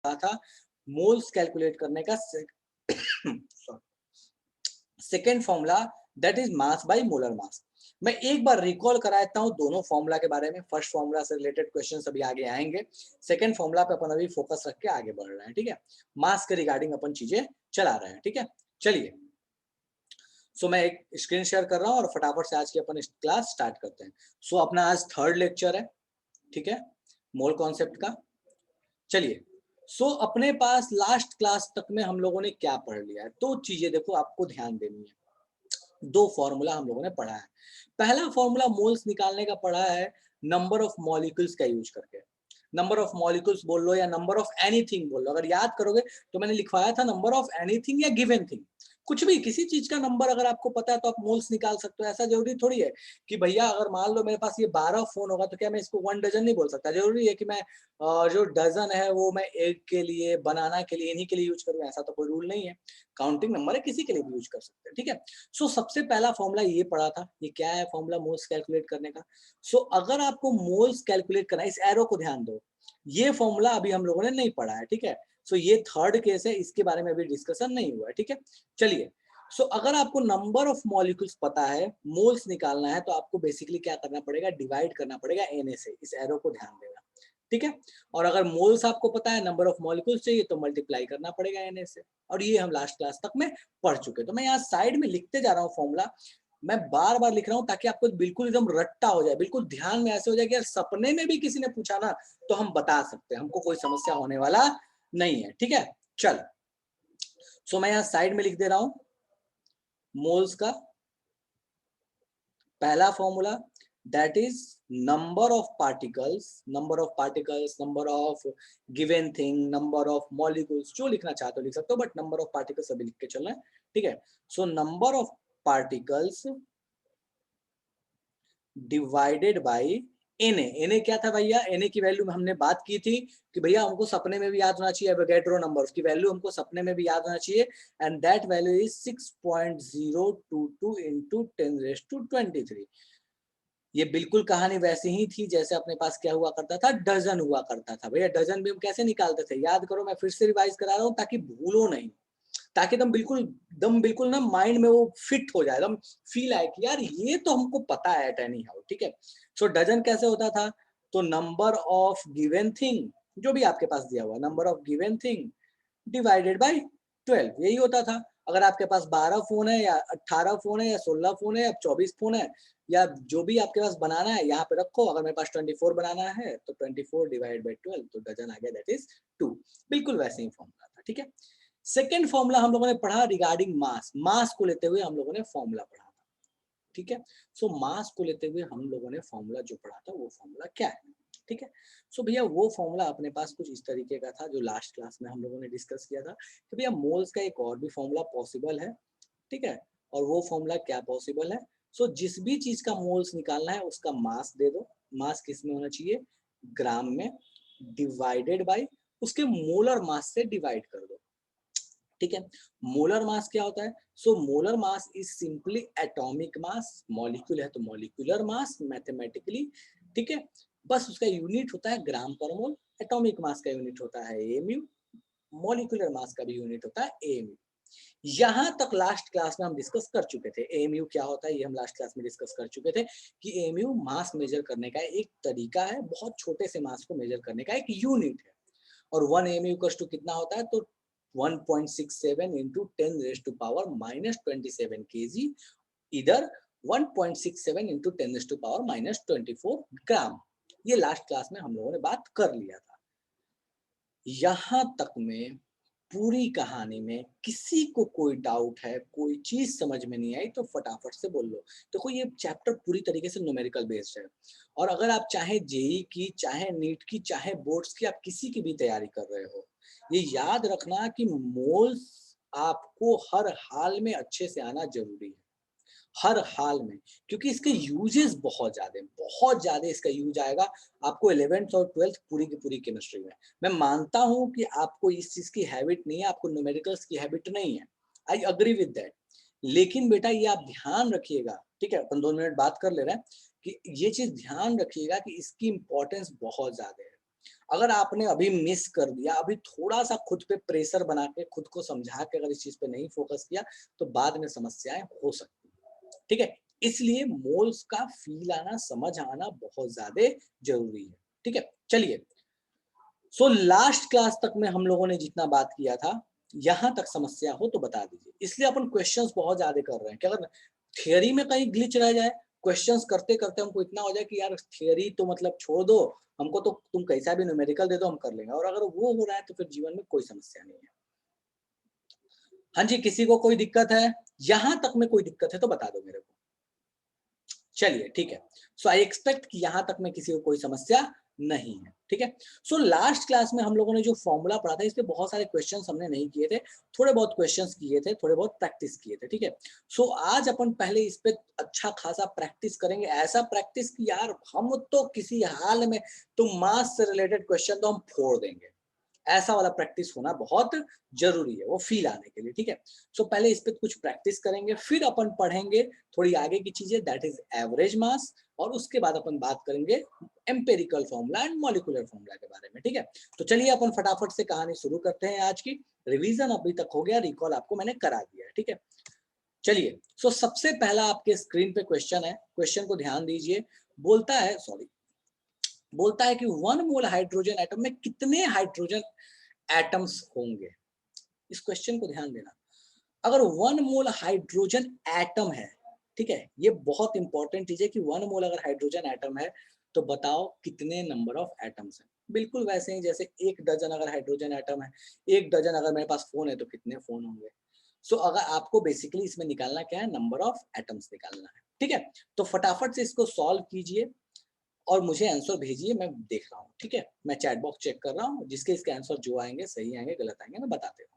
पढ़ा था moles calculate करने का second formula, that is mass by molar मास। मैं एक बार रिकॉल करा देता हूं दोनों फॉर्मूला के बारे में। फर्स्ट फॉर्मूला से रिलेटेड क्वेश्चन अभी आगे आएंगे, सेकंड फॉर्मूला पे अपन अभी फोकस रख के आगे बढ़ रहे हैं, ठीक है। मास के रिगार्डिंग अपन चीजें चला रहे हैं, ठीक है। चलिए, सो मैं एक स्क्रीन शेयर कर रहा हूं और फटाफट से आज की अपन क्लास स्टार्ट करते हैं। सो अपना आज थर्ड लेक्चर है, ठीक है, मोल कॉन्सेप्ट का। चलिए, सो अपने पास लास्ट क्लास तक में हम लोगों ने क्या पढ़ लिया है, तो चीजें देखो आपको ध्यान देनी है। दो फॉर्मूला हम लोगों ने पढ़ा है। पहला फॉर्मूला मोल्स निकालने का पढ़ा है नंबर ऑफ मॉलिक्यूल्स का यूज करके। नंबर ऑफ मॉलिक्यूल्स बोल लो या नंबर ऑफ एनीथिंग बोल लो, अगर याद करोगे तो मैंने लिखवाया था नंबर ऑफ एनीथिंग या गिवन थिंग। कुछ भी, किसी चीज का नंबर अगर आपको पता है तो आप मोल्स निकाल सकते हो। ऐसा जरूरी थोड़ी है कि भैया अगर मान लो मेरे पास ये 12 फोन होगा तो क्या मैं इसको 1 डजन नहीं बोल सकता। जरूरी है कि मैं जो डजन है वो मैं एक के लिए, बनाना के लिए, इन्हीं के लिए यूज करूँ, ऐसा तो कोई रूल नहीं है। काउंटिंग नंबर है, किसी के लिए भी यूज कर सकते हैं, ठीक है। सो सबसे पहला फॉर्मूला ये पढ़ा था, ये क्या है फॉर्मूला मोल्स कैलकुलेट करने का। सो अगर आपको मोल्स कैलकुलेट करना है, इस एरो को ध्यान दो, ये फॉर्मूला अभी हम लोगों ने नहीं पढ़ा है, ठीक है। सो ये थर्ड केस है, इसके बारे में अभी डिस्कशन नहीं हुआ है, ठीक है। चलिए, सो अगर आपको नंबर ऑफ मॉलिक्यूल्स पता है, मोल्स निकालना है, तो आपको बेसिकली क्या करना पड़ेगा, डिवाइड करना पड़ेगा Na से। इस एरो को ध्यान देना, ठीक है। और अगर मोल्स आपको पता है, नंबर ऑफ मॉलिक्यूल्स चाहिए तो मल्टीप्लाई करना पड़ेगा Na से। और ये हम लास्ट क्लास तक में पढ़ चुके। तो मैं यहाँ साइड में लिखते जा रहा हूँ फॉर्मूला, मैं बार बार लिख रहा हूँ ताकि आपको बिल्कुल एकदम रट्टा हो जाए, बिल्कुल ध्यान में ऐसे हो जाए कि यार सपने में भी किसी ने पूछा ना तो हम बता सकते हैं, हमको कोई समस्या होने वाला नहीं है, ठीक है। चल, सो मैं यहाँ साइड में लिख दे रहा हूँ मोल्स का पहला formula, that is number of particles, number of given thing, number of molecules, जो लिखना चाहते हो लिख सकते हो, बट नंबर ऑफ पार्टिकल्स अभी लिख के चलना है, ठीक है। So number of particles divided by Na क्या था भैया, Na की वैल्यू में हमने बात की थी कि भैया हमको सपने में भी याद होना चाहिए, एवोगैड्रो नंबर, उसकी वैल्यू हमको सपने में भी याद होना चाहिए, and that value is 6.022 into 10⁻23। ये बिल्कुल कहानी वैसी ही थी जैसे अपने पास क्या हुआ करता था, डजन हुआ करता था। भैया डजन भी हम कैसे निकालते थे, याद करो, मैं फिर से रिवाइज करा रहा हूँ ताकि भूलो नहीं, ताकि दम बिल्कुल ना माइंड में वो फिट हो जाए, दम फील आए कि यार ये तो हमको पता है एट एनी हाउ, ठीक है। सो डजन कैसे होता था, तो नंबर ऑफ गिवन थिंग, जो भी आपके पास दिया हुआ number of given thing divided by 12, यही होता था। अगर आपके पास 12 फोन है या 18 फोन है या 16 फोन है या 24 फोन है या जो भी आपके पास बनाना है यहाँ पे रखो। अगर मेरे पास 24 बनाना है तो 24 डिवाइड बाई 12, तो डजन आ गया, दैट इज 2। बिल्कुल वैसे ही फॉर्मूला था, ठीक है। सेकेंड फॉर्मूला हम लोगों ने पढ़ा रिगार्डिंग मास, मास को लेते हुए हम लोगों ने फॉर्मूला पढ़ा था, ठीक है। सो मास को लेते हुए हम लोगों ने फॉर्मूला जो पढ़ा था वो फॉर्मूला क्या है, ठीक है। सो भैया वो फॉर्मूला अपने पास कुछ इस तरीके का था जो लास्ट क्लास में हम लोगों ने डिस्कस किया था कि भैया मोल्स का एक और भी फॉर्मूला पॉसिबल है, ठीक है। और वो फॉर्मूला क्या पॉसिबल है, सो जिस भी चीज का मोल्स निकालना है उसका मास दे दो। मास किस में होना चाहिए, ग्राम में, डिवाइडेड बाय उसके मोलर मास से डिवाइड कर दो, ठीक है। मोलर मास क्या होता है, so molar mass is simply atomic mass, molecule है तो मॉलिक्यूलर मास मैथमेटिकली, ठीक है। बस उसका यूनिट होता है ग्राम पर मोल, एटॉमिक मास का यूनिट होता है एमयू, मॉलिक्यूलर मास का भी यूनिट होता है एमयू। यहां तक लास्ट क्लास में हम डिस्कस कर चुके थे एमयू क्या होता है, ये हम लास्ट क्लास में डिस्कस कर चुके थे कि एमयू मास मेजर करने का एक तरीका है, बहुत छोटे से मास को मेजर करने का एक यूनिट है। और 1 एमयू कस टू कितना होता है, तो 1.67 इंटू 10⁻⁻27 kg, इधर 1.67 इंटू 10⁻⁻24 ग्राम। ये लास्ट क्लास में हम लोगों ने बात कर लिया था। यहां तक में पूरी कहानी में किसी को कोई डाउट है, कोई चीज समझ में नहीं आई तो फटाफट से बोल लो। देखो ये चैप्टर पूरी तरीके से न्यूमेरिकल बेस्ड है, और अगर आप चाहे जेई की, चाहे नीट की, चाहे बोर्ड्स की, आप किसी की भी तैयारी कर रहे हो, ये याद रखना कि मोल्स आपको हर हाल में अच्छे से आना जरूरी है, हर हाल में, क्योंकि इसके यूजेस बहुत ज्यादा इसका यूज आएगा आपको 11th और 12th पूरी की पूरी केमिस्ट्री में। मैं मानता हूं कि आपको इस चीज की हैबिट नहीं है, आपको न्यूमेरिकल्स की हैबिट नहीं है, आई अग्री विद दैट, लेकिन बेटा ये आप ध्यान रखिएगा, ठीक है, अपन 2 मिनट बात कर ले रहे हैं कि ये चीज ध्यान रखिएगा कि इसकी इंपॉर्टेंस बहुत ज्यादा है। अगर आपने अभी मिस कर दिया, अभी थोड़ा सा खुद पे प्रेशर बना के खुद को समझा के अगर इस चीज पे नहीं फोकस किया तो बाद में समस्याएं हो सकती है। ठीक है, इसलिए मोल्स का फील आना, समझ आना बहुत ज्यादा जरूरी है। ठीक है, चलिए, सो लास्ट क्लास तक में हम लोगों ने जितना बात किया था, यहां तक समस्या हो तो बता दीजिए। इसलिए अपन क्वेश्चंस बहुत ज्यादा कर रहे हैं कि अगर थियरी में कहीं ग्लिच रह जाए, क्वेश्चंस करते करते हमको इतना हो जाए कि यार थियरी तो मतलब छोड़ दो, हमको तो तुम कैसा भी न्यूमेरिकल दे दो हम कर लेंगे, और अगर वो हो रहा है तो फिर जीवन में कोई समस्या नहीं है। हाँ जी, किसी को कोई दिक्कत है? यहां तक में कोई दिक्कत है तो बता दो मेरे को। चलिए ठीक है, सो आई एक्सपेक्ट कि यहां तक में किसी को कोई समस्या नहीं है। ठीक है, सो लास्ट क्लास में हम लोगों ने जो फॉर्मूला पढ़ा था, इस पे बहुत सारे क्वेश्चंस हमने नहीं किए थे, थोड़े बहुत क्वेश्चंस किए थे, थोड़े बहुत प्रैक्टिस किए थे। ठीक है, सो आज अपन पहले इस पे अच्छा खासा प्रैक्टिस करेंगे, ऐसा प्रैक्टिस कि यार हम तो किसी हाल में तो मास से रिलेटेड क्वेश्चन तो हम फोड़ देंगे। ऐसा वाला प्रैक्टिस होना बहुत जरूरी है वो फील आने के लिए। ठीक है, सो पहले इस पे कुछ प्रैक्टिस करेंगे, फिर अपन पढ़ेंगे थोड़ी आगे की चीजें, दैट इज एवरेज मास, और उसके बाद अपन बात करेंगे empirical formula and molecular formula के बारे में। ठीक है, तो चलिए अपन फटाफट से कहानी शुरू करते हैं। आज की रिवीजन अभी तक हो गया, रिकॉल आपको मैंने करा दिया है। ठीक है, चलिए, सो सबसे पहला आपके स्क्रीन पे क्वेश्चन है, क्वेश्चन को ध्यान दीजिए। बोलता है, सॉरी, बोलता है कि 1 मोल हाइड्रोजन एटम में कितने हाइड्रोजन एटम्स होंगे। इस क्वेश्चन को ध्यान देना। अगर 1 मोल हाइड्रोजन एटम है, ठीक है, ये बहुत इंपॉर्टेंट चीज है कि 1 मोल अगर हाइड्रोजन एटम है तो बताओ कितने नंबर ऑफ एटम्स हैं। बिल्कुल वैसे ही जैसे 1 डजन अगर हाइड्रोजन एटम है, 1 डजन अगर मेरे पास फोन है तो कितने फोन होंगे। सो अगर आपको बेसिकली इसमें निकालना क्या है, नंबर ऑफ एटम्स निकालना है। ठीक है, तो फटाफट से इसको सॉल्व कीजिए और मुझे आंसर भेजिए, मैं देख रहा हूँ। ठीक है, मैं चैट बॉक्स चेक कर रहा हूँ, जिसके इसके आंसर जो आएंगे, सही आएंगे गलत आएंगे, मैं बताते रहूँ।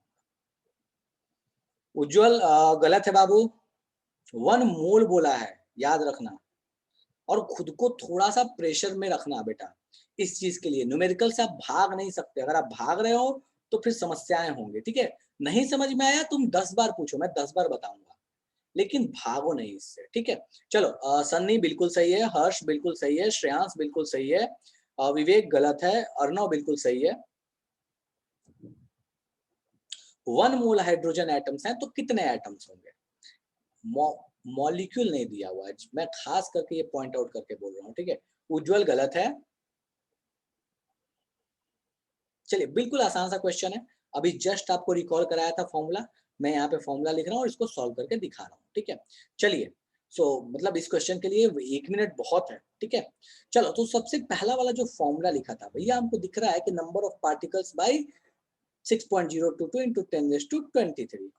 उज्जवल गलत है बाबू, 1 मोल बोला है, याद रखना। और खुद को थोड़ा सा प्रेशर में रखना बेटा, इस चीज के लिए न्यूमेरिकल से आप भाग नहीं सकते। अगर आप भाग रहे हो तो फिर समस्याएं होंगी। ठीक है, नहीं समझ में आया तुम 10 बार पूछो, मैं 10 बार बताऊंगा, लेकिन भागो नहीं इससे। ठीक है, चलो, सन्नी बिल्कुल सही है, हर्ष बिल्कुल सही है, श्रेयांश बिल्कुल सही है, विवेक गलत है, अर्णव बिल्कुल सही है। 1 मोल हाइड्रोजन एटम्स हैं तो कितने एटम्स होंगे? मॉलिक्यूल नहीं दिया हुआ है, मैं खास करके ये पॉइंट आउट करके बोल रहा हूँ। ठीक है, उज्जवल गलत है। चलिए, बिल्कुल आसान सा क्वेश्चन है, अभी जस्ट आपको रिकॉल कराया था फॉर्मूला, मैं यहाँ पे फॉर्मूला लिख रहा हूँ और इसको सॉल्व करके दिखा रहा हूँ। ठीक है, चलिए, सो मतलब इस क्वेश्चन के लिए 1 मिनट बहुत है। ठीक है, चलो, तो सबसे पहला वाला जो फॉर्मूला लिखा था भैया, हमको दिख रहा है कि number of particles by 6.022 into 10⁻23।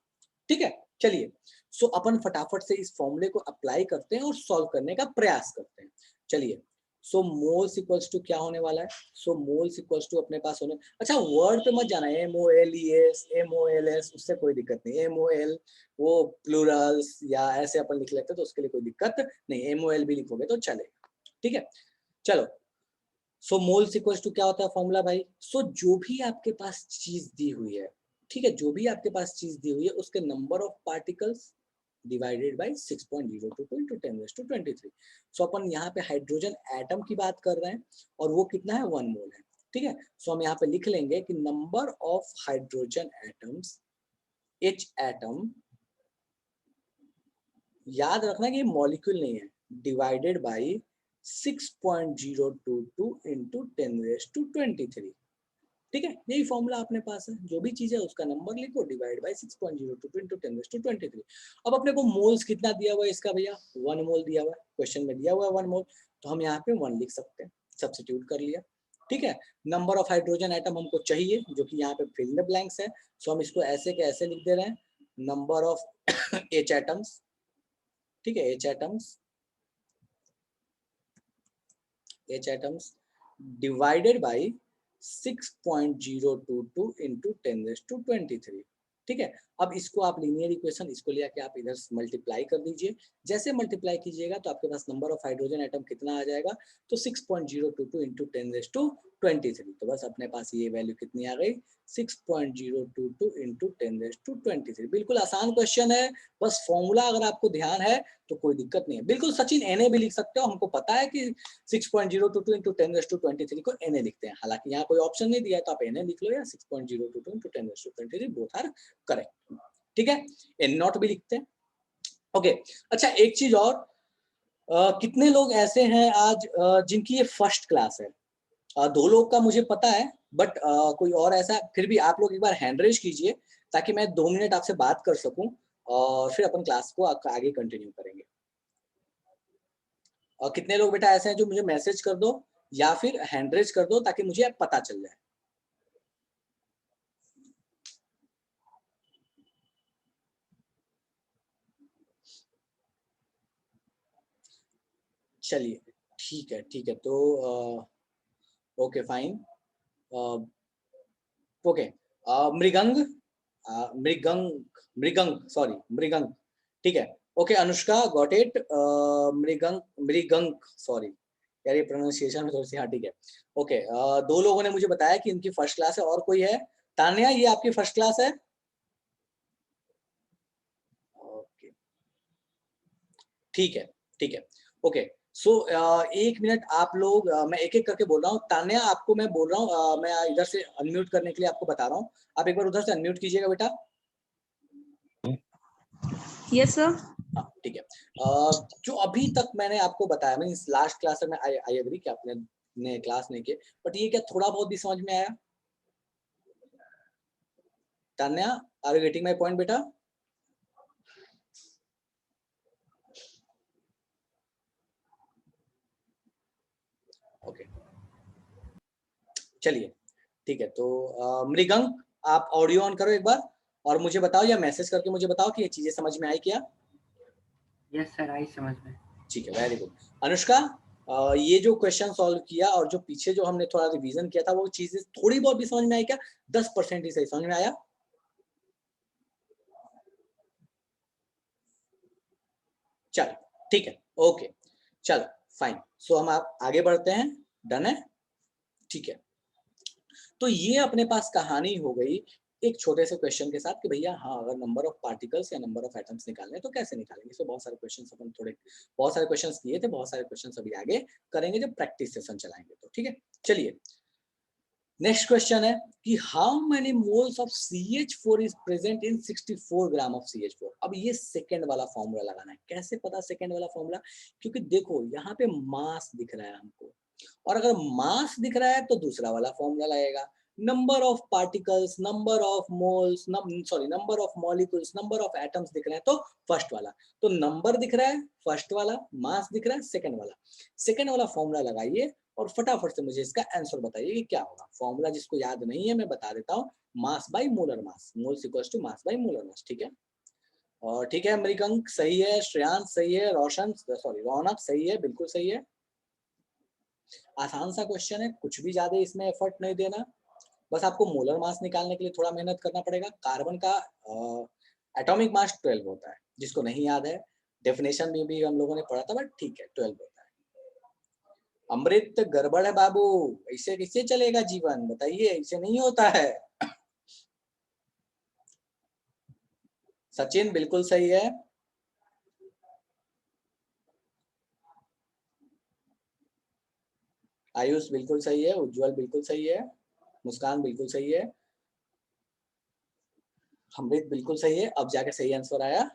ठीक है, चलिए, सो अपन फटाफट से इस फॉर्मूले को अप्लाई करते हैं और सॉल्व करने का प्रयास करते हैं। चलिए, सो मोल्स इक्वल्स टू क्या होने वाला है? सो मोल्स इक्वल्स टू अपने पास होने, अच्छा वर्ड पे मत जाना, MOLES MOLS, उससे कोई दिक्कत नहीं। MOL वो प्लूरल्स या ऐसे अपन लिख लेते तो उसके लिए कोई दिक्कत नहीं, MOL भी लिखोगे तो चलेगा। ठीक है, चलो, सो मोल्स इक्वल्स टू क्या होता है फॉर्मूला भाई? सो जो भी आपके पास चीज दी हुई है, ठीक है, जो भी आपके पास चीज दी हुई है उसके number of particles divided by 6.022 into 10⁻23। सो अपन यहाँ पे हाइड्रोजन एटम की बात कर रहे हैं और वो कितना है, 1 मोल है। ठीक है, सो हम यहाँ पे लिख लेंगे कि number of hydrogen atoms, H atom, याद रखना कि ये मॉलिक्यूल नहीं है, डिवाइडेड बाई 6.022 इंटू 10⁻23। ठीक है, यही फॉर्मूला अपने पास है, जो भी चीज है उसका नंबर लिखो, डिवाइड बाई 6.022 इंटू 10⁻23। अब अपने को मोल्स कितना दिया हुआ है इसका भैया? 1 मोल दिया हुआ है, क्वेश्चन में दिया हुआ है 1 मोल, तो हम यहाँ पे 1 लिख सकते हैं, सब्स्टिट्यूट कर लिया। ठीक है, नंबर ऑफ हाइड्रोजन एटम हमको चाहिए, जो कि यहाँ पे फिल इन द ब्लैंक्स है, सो हम इसको ऐसे के ऐसे लिख दे रहे हैं, नंबर ऑफ H एटम्स। ठीक है, H atoms divided by 6.022 into 10⁻23। ठीक है, अब इसको आप लीनियर इक्वेशन, इसको ले आके आप इधर मल्टीप्लाई कर दीजिए। जैसे मल्टीप्लाई कीजिएगा तो आपके पास नंबर ऑफ हाइड्रोजन एटम कितना आ जाएगा, तो 6.022 इंटू 10⁻23 23। तो बस अपने पास ये वैल्यू कितनी आ गई 6.022 इंटू 10⁻23। बिल्कुल आसान क्वेश्चन है, बस फॉर्मूला अगर आपको ध्यान है तो कोई दिक्कत नहीं है। बिल्कुल सचिन एनए भी लिख सकते हो, हमको पता है कि 6.022 इंटू 10⁻23 को एनए लिखते हैं। हालांकि यहाँ कोई ऑप्शन नहीं दिया है तो आप एनए लिख लो या 6.022 इंटू 10⁻23, बोथ आर करेक्ट। ठीक है, एन नॉट भी लिखते हैं। ओके अच्छा, एक चीज और, कितने लोग ऐसे हैं आज जिनकी ये फर्स्ट क्लास है? 2 लोग का मुझे पता है, बट कोई और ऐसा, फिर भी आप लोग एक बार हैंड रेज कीजिए ताकि मैं 2 मिनट आपसे बात कर सकूं और फिर अपन क्लास को आगे कंटिन्यू करेंगे। और कितने लोग बेटा ऐसे हैं जो मुझे मैसेज कर दो या फिर हैंड रेज कर दो ताकि मुझे पता चल जाए। चलिए ठीक है, तो okay fine, okay Mrigang, Mrigang sorry Mrigang, ठीक है। Okay Anushka got it, Mrigang Mrigang sorry यार ये प्रोनाउंसिएशन में थोड़ी सी, हाँ ठीक है। ओके 2 लोगों ने मुझे बताया कि इनकी फर्स्ट क्लास है, और कोई है? तान्या ये आपकी फर्स्ट क्लास है? ओके ठीक है ओके। सो 1 मिनट आप लोग, मैं एक एक करके बोल रहा हूँ। तान्या आपको मैं बोल रहा हूँ, मैं इधर से अनम्यूट करने के लिए आपको बता रहा हूँ, आप एक बार उधर से अनम्यूट कीजिएगा बेटा। Yes sir. ठीक है, जो अभी तक मैंने आपको बताया, मैं इस लास्ट क्लास में आई एग्री कि आपने ने क्लास नहीं किए, बट ये क्या थोड़ा बहुत भी समझ में आया? Tanya are you getting my point बेटा? ओके चलिए ठीक है, तो मृगंक आप ऑडियो ऑन करो एक बार और मुझे बताओ या मैसेज करके मुझे बताओ कि ये चीजें समझ में आई क्या? यस सर, आई समझ में। ठीक है, वेरी गुड। अनुष्का ये जो क्वेश्चन सॉल्व किया और जो पीछे जो हमने थोड़ा रिवीजन किया था वो चीजें थोड़ी बहुत भी समझ में आई क्या? 10% ही सही समझ में आया? चलो ठीक है, ओके चलो फाइन। सो हम आप आगे बढ़ते हैं, डन है? ठीक है, तो ये अपने पास कहानी हो गई एक छोटे से क्वेश्चन के साथ कि भैया हाँ अगर नंबर ऑफ पार्टिकल्स या नंबर ऑफ एटम्स निकालने तो कैसे निकालेंगे। इसमें बहुत सारे क्वेश्चंस अपन बहुत सारे क्वेश्चंस किए थे, बहुत सारे क्वेश्चंस अभी आगे करेंगे जब प्रैक्टिस सेशन चलाएंगे तो। ठीक है चलिए, नेक्स्ट क्वेश्चन है कि how many moles of CH4 is present in 64 gram of CH4। अब ये सेकंड वाला फॉर्मूला लगाना है। कैसे पता सेकंड वाला फॉर्मूला? क्योंकि देखो यहाँ पे मास दिख रहा है हमको, और अगर मास दिख रहा है तो दूसरा वाला फॉर्मूला लगेगा, number of particles, number of moles, sorry number of molecules, number of atoms दिख रहे हैं तो फर्स्ट वाला। तो नंबर दिख रहा है फर्स्ट वाला, मास दिख रहा है सेकंड वाला। सेकंड वाला फॉर्मूला लगाइए और फटाफट से मुझे इसका आंसर बताइए कि क्या होगा। फॉर्मूला जिसको याद नहीं है मैं बता देता हूँ, mass by molar mass, moles equals to mass by molar mass. ठीक है, और ठीक है अमेरिकन सही है, श्रेयांश सही है, रोशन सॉरी रौनक सही है, बिल्कुल सही है। आसान सा क्वेश्चन है, कुछ भी ज्यादा इसमें एफर्ट नहीं देना, बस आपको मोलर मास निकालने के लिए थोड़ा मेहनत करना पड़ेगा। कार्बन का एटॉमिक मास 12 होता है, जिसको नहीं याद है डेफिनेशन में भी हम लोगों ने पढ़ा था, बट ठीक है 12 होता है। अमृत गड़बड़ है बाबू, ऐसे कैसे चलेगा जीवन बताइए, ऐसे नहीं होता है। सचिन बिल्कुल सही है, आयुष बिल्कुल सही है, उज्जवल बिल्कुल सही है, मुस्कान बिल्कुल सही है, अमृत बिल्कुल सही है। अब जाके सही आंसर आया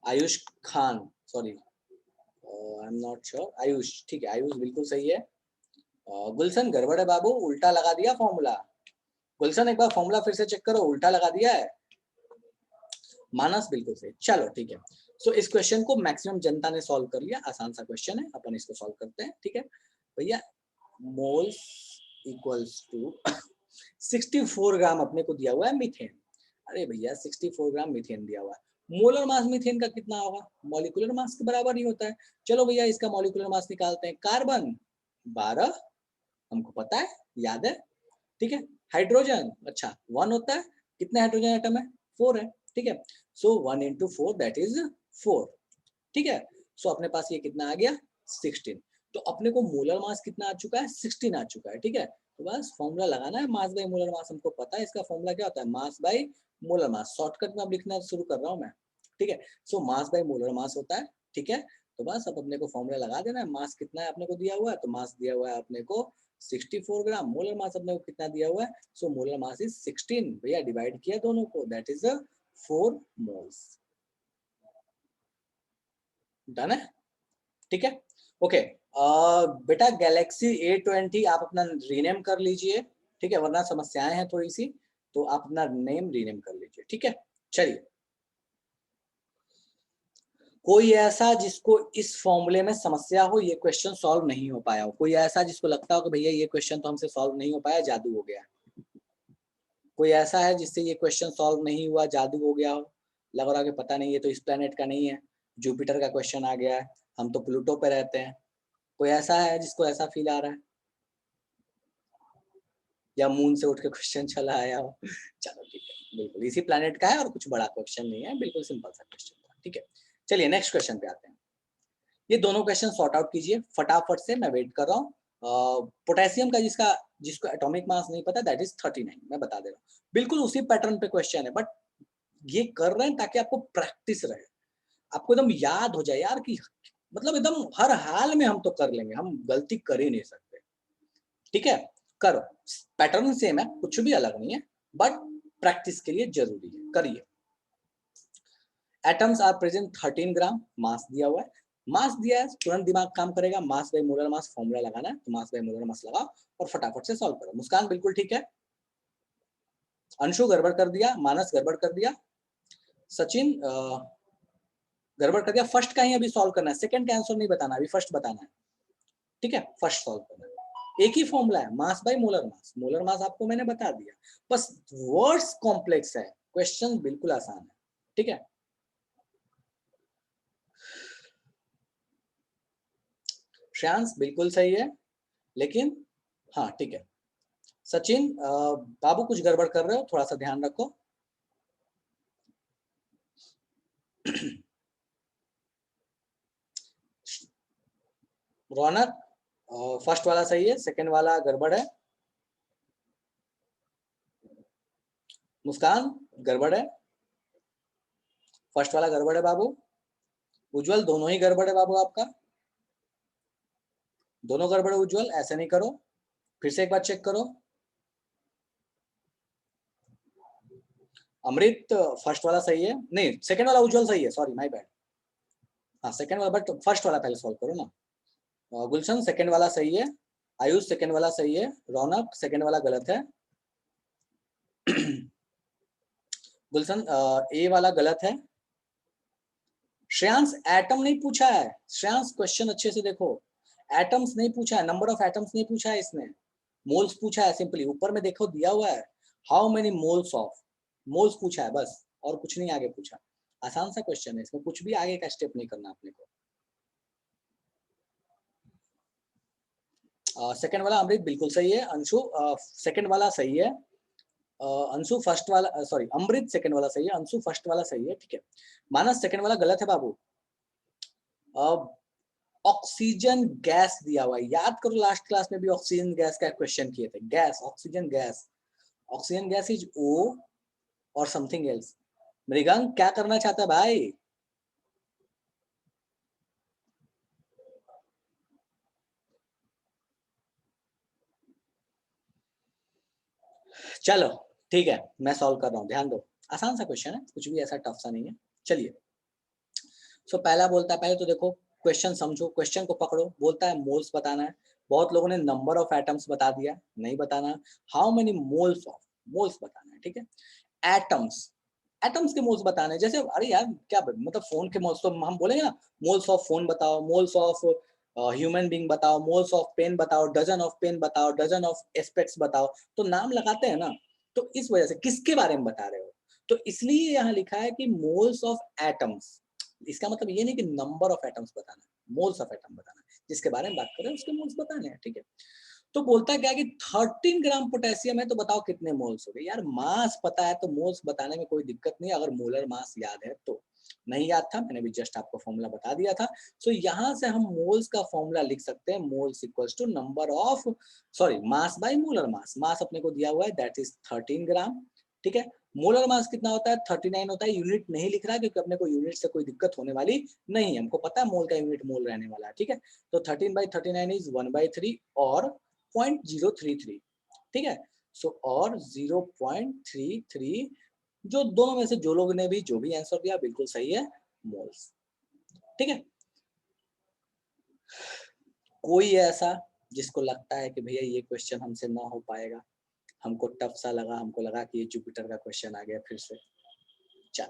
Ayush Khan, sorry I am not sure, Ayush ठीक है, आयुष बिल्कुल सही है। गुलशन गड़बड़ है बाबू, उल्टा लगा दिया फॉर्मूला। गुलशन एक बार फॉर्मूला फिर से चेक करो, उल्टा लगा दिया है। मानस बिल्कुल सही, चलो ठीक है। सो इस क्वेश्चन को मैक्सिमम जनता ने सॉल्व कर लिया, आसान सा क्वेश्चन है, अपन इसको सॉल्व करते हैं। ठीक है भैया, मोल्स इक्वल्स टू 64 ग्राम अपने को दिया हुआ है मीथेन। अरे भैया 64 ग्राम मीथेन दिया हुआ है, मोलर मास मीथेन का कितना होगा? मॉलिक्यूलर मास के बराबर ही होता है। चलो भैया इसका मॉलिक्यूलर मास निकालते हैं। कार्बन 12 हमको पता है, याद है, ठीक है। हाइड्रोजन अच्छा 1 होता है, कितने हाइड्रोजन एटम है? 4 है, ठीक है। सो 1 into 4 दैट इज 4, ठीक है। सो अपने पास ये कितना आ गया 16। तो अपने को मोलर मास कितना आ चुका है, 16 आ चुका है, ठीक है। तो बस फॉर्मूला लगाना है, मास बाय मोलर मास, हमको पता है इसका फॉर्मूला क्या होता है, मास बाय मोलर मास। शॉर्टकट में अब लिखना शुरू कर रहा हूँ मैं, ठीक है। सो मास बाय मोलर मास होता है, ठीक है। तो बस अब अपने को फॉर्मूला लगा देना है, मास कितना है अपने को दिया हुआ है, तो मास दिया हुआ है अपने को 64 ग्राम, मोलर मास अपने को कितना दिया हुआ है, सो मोलर मास इज 16, भैया डिवाइड किया दोनों को, दैट इज 4 मोल्स। डन है, ठीक है, ओके। बेटा गैलेक्सी A20 आप अपना रीनेम कर लीजिए, ठीक है, वरना समस्याएं हैं थोड़ी सी, तो आप अपना नेम रीनेम कर लीजिए, ठीक है। चलिए, कोई ऐसा जिसको इस फॉर्मूले में समस्या हो, ये क्वेश्चन सॉल्व नहीं हो पाया हो, कोई ऐसा जिसको लगता हो कि भैया ये क्वेश्चन तो हमसे सॉल्व नहीं हो पाया, जादू हो गया। कोई ऐसा है जिससे ये क्वेश्चन सॉल्व नहीं हुआ, जादू हो गया हो, लग रहा है कि पता नहीं ये तो इस प्लेनेट का नहीं है, जुपिटर का क्वेश्चन आ गया है, हम तो प्लूटो पे रहते हैं। कोई ऐसा है जिसको ऐसा फील आ रहा है, या मून से उठ के क्वेश्चन चला आया हो। चलो ठीक है, बिल्कुल इसी प्लेनेट का है और कुछ बड़ा क्वेश्चन नहीं है, बिल्कुल सिंपल सा क्वेश्चन था, ठीक है। चलिए नेक्स्ट क्वेश्चन पे आते हैं। ये दोनों क्वेश्चन सॉर्ट आउट कीजिए फटाफट से, मैं वेट कर रहा हूँ। पोटेशियम का जिसको एटॉमिक मास नहीं पता, दैट इज 39, मैं बता दे रहा हूँ, बिल्कुल उसी पैटर्न पे क्वेश्चन है, बट ये कर रहे हैं ताकि आपको प्रैक्टिस रहे, आपको एकदम याद हो जाए यार कि मतलब एकदम हर हाल में हम तो कर लेंगे, हम गलती कर ही नहीं सकते, ठीक है। करो, पैटर्न सेम है, कुछ भी अलग नहीं है, बट प्रैक्टिस के लिए जरूरी है, करिए। एटम्स आर प्रेजेंट 13 ग्राम, मास दिया हुआ है, मास दिया है, तुरंत दिमाग काम करेगा, मास बाय मोलर मास फॉर्मूला लगाना है, तो मास बाय मोलर मास लगाओ और फटाफट से सॉल्व करो। मुस्कान बिल्कुल ठीक है, अंशु गड़बड़ कर दिया, मानस गड़बड़ कर दिया, सचिन गड़बड़ कर दिया। फर्स्ट का ही अभी सॉल्व करना है, सेकंड का आंसर नहीं बताना, अभी फर्स्ट बताना है, ठीक है, फर्स्ट सॉल्व करना है। एक ही फॉर्मूला है, मास by molar mass, molar mass आपको मैंने बता दिया, बस वर्ड्स कॉम्प्लेक्स है, क्वेश्चन बिल्कुल आसान है, ठीक है। श्रेयांश बिल्कुल सही है, लेकिन हाँ ठीक है। सचिन बाबू कुछ गड़बड़ कर रहे हो, थोड़ा सा ध्यान रखो। रौनक फर्स्ट वाला सही है, सेकंड वाला गड़बड़ है। मुस्कान गड़बड़ है, फर्स्ट वाला गड़बड़ है बाबू। उज्जवल दोनों ही गड़बड़ है बाबू, आपका दोनों गड़बड़ है उज्जवल, ऐसे नहीं करो, फिर से एक बार चेक करो। अमृत फर्स्ट वाला सही है, नहीं सेकंड वाला उज्जवल सही है, सॉरी माय बैड। हाँ सेकंड वाला, बट फर्स्ट वाला पहले सॉल्व करो ना। गुलशन सेकंड वाला सही है, आयुष सेकंड वाला सही है, रौनक सेकंड वाला गलत है। गुलशन ए वाला गलत है। श्रेयांश एटम नहीं पूछा है, श्रेयांश क्वेश्चन अच्छे से देखो, एटम्स नहीं पूछा है, नंबर ऑफ एटम्स नहीं पूछा है इसने, मोल्स पूछा है सिंपली, ऊपर में देखो दिया हुआ है, how many moles of, moles पूछा है बस, और कुछ नहीं आगे पूछा। आसान सा क्वेश्चन है, इसमें कुछ भी आगे का स्टेप नहीं करना अपने को। सेकंड वाला अमृत बिल्कुल सही है, अंशु सेकंड वाला सही है, अंशु फर्स्ट वाला, सॉरी अमृत सेकंड वाला सही है, अंशु फर्स्ट वाला सही है, ठीक है। मानस सेकंड वाला गलत है बाबू। ऑक्सीजन गैस दिया हुआ है, याद करो लास्ट क्लास में भी ऑक्सीजन गैस का क्वेश्चन किए थे, gas oxygen gas, oxygen gas is O और समथिंग एल्स। मृगांक क्या करना चाहता है भाई? चलो ठीक है, मैं सॉल्व कर रहा हूँ, ध्यान दो, आसान सा क्वेश्चन है, कुछ भी ऐसा टफ सा नहीं है। चलिए, सो पहला बोलता है, पहले तो देखो क्वेश्चन समझो, क्वेश्चन को पकड़ो, बोलता है मोल्स बताना है, बहुत लोगों ने नंबर ऑफ एटम्स बता दिया, नहीं बताना, how many moles of, moles बताना है, ठीक है। एटम्स, एटम्स के मोल्स बताने, जैसे अरे यार क्या मतलब फोन के मोल्स तो हम बोलेंगे ना, मोल्स ऑफ फोन बताओ, मोल्स ऑफ ह्यूमन बीइंग बताओ, मोल्स ऑफ पेन बताओ, डजन ऑफ पेन बताओ, डजन ऑफ एस्पेक्ट्स बताओ, तो नाम लगाते हैं ना, तो इस वजह से किसके बारे में बता रहे हो, तो इसलिए यहाँ लिखा है कि मोल्स ऑफ एटम्स, इसका मतलब ये नहीं कि नंबर ऑफ एटम्स बताना, मोल्स ऑफ एटम बताना, जिसके बारे में बात कर रहे हैं उसके मोल्स बताने हैं, ठीक है। तो बोलता क्या कि 13 ग्राम पोटेशियम है, तो बताओ कितने मोल्स हो गए। यार मास पता है तो मोल्स बताने में कोई दिक्कत नहीं, अगर मोलर मास याद है तो। नहीं याद था, मैंने भी जस्ट आपको फॉर्मूला बता दिया था। सो यहाँ से हम मोल्स का फॉर्मूला लिख सकते हैं, moles equals to number of mass by molar mass. Mass अपने को दिया हुआ है दैट इज 13 ग्राम, ठीक है। मोलर मास कितना होता है 39 होता है। यूनिट नहीं लिख रहा क्योंकि अपने को यूनिट से कोई दिक्कत होने वाली नहीं है, हमको पता है मोल का यूनिट मोल रहने वाला है, ठीक है। तो 13/39 इज 1/3 और 0.033, ठीक है। सो और 0.33, जो दोनों में से जो लोग ने भी जो भी आंसर दिया बिल्कुल सही है, मोल्स, ठीक है। कोई ऐसा जिसको लगता है कि भैया ये क्वेश्चन हमसे ना हो पाएगा, हमको टफ सा लगा, हमको लगा कि ये जुपिटर का क्वेश्चन आ गया फिर से, चल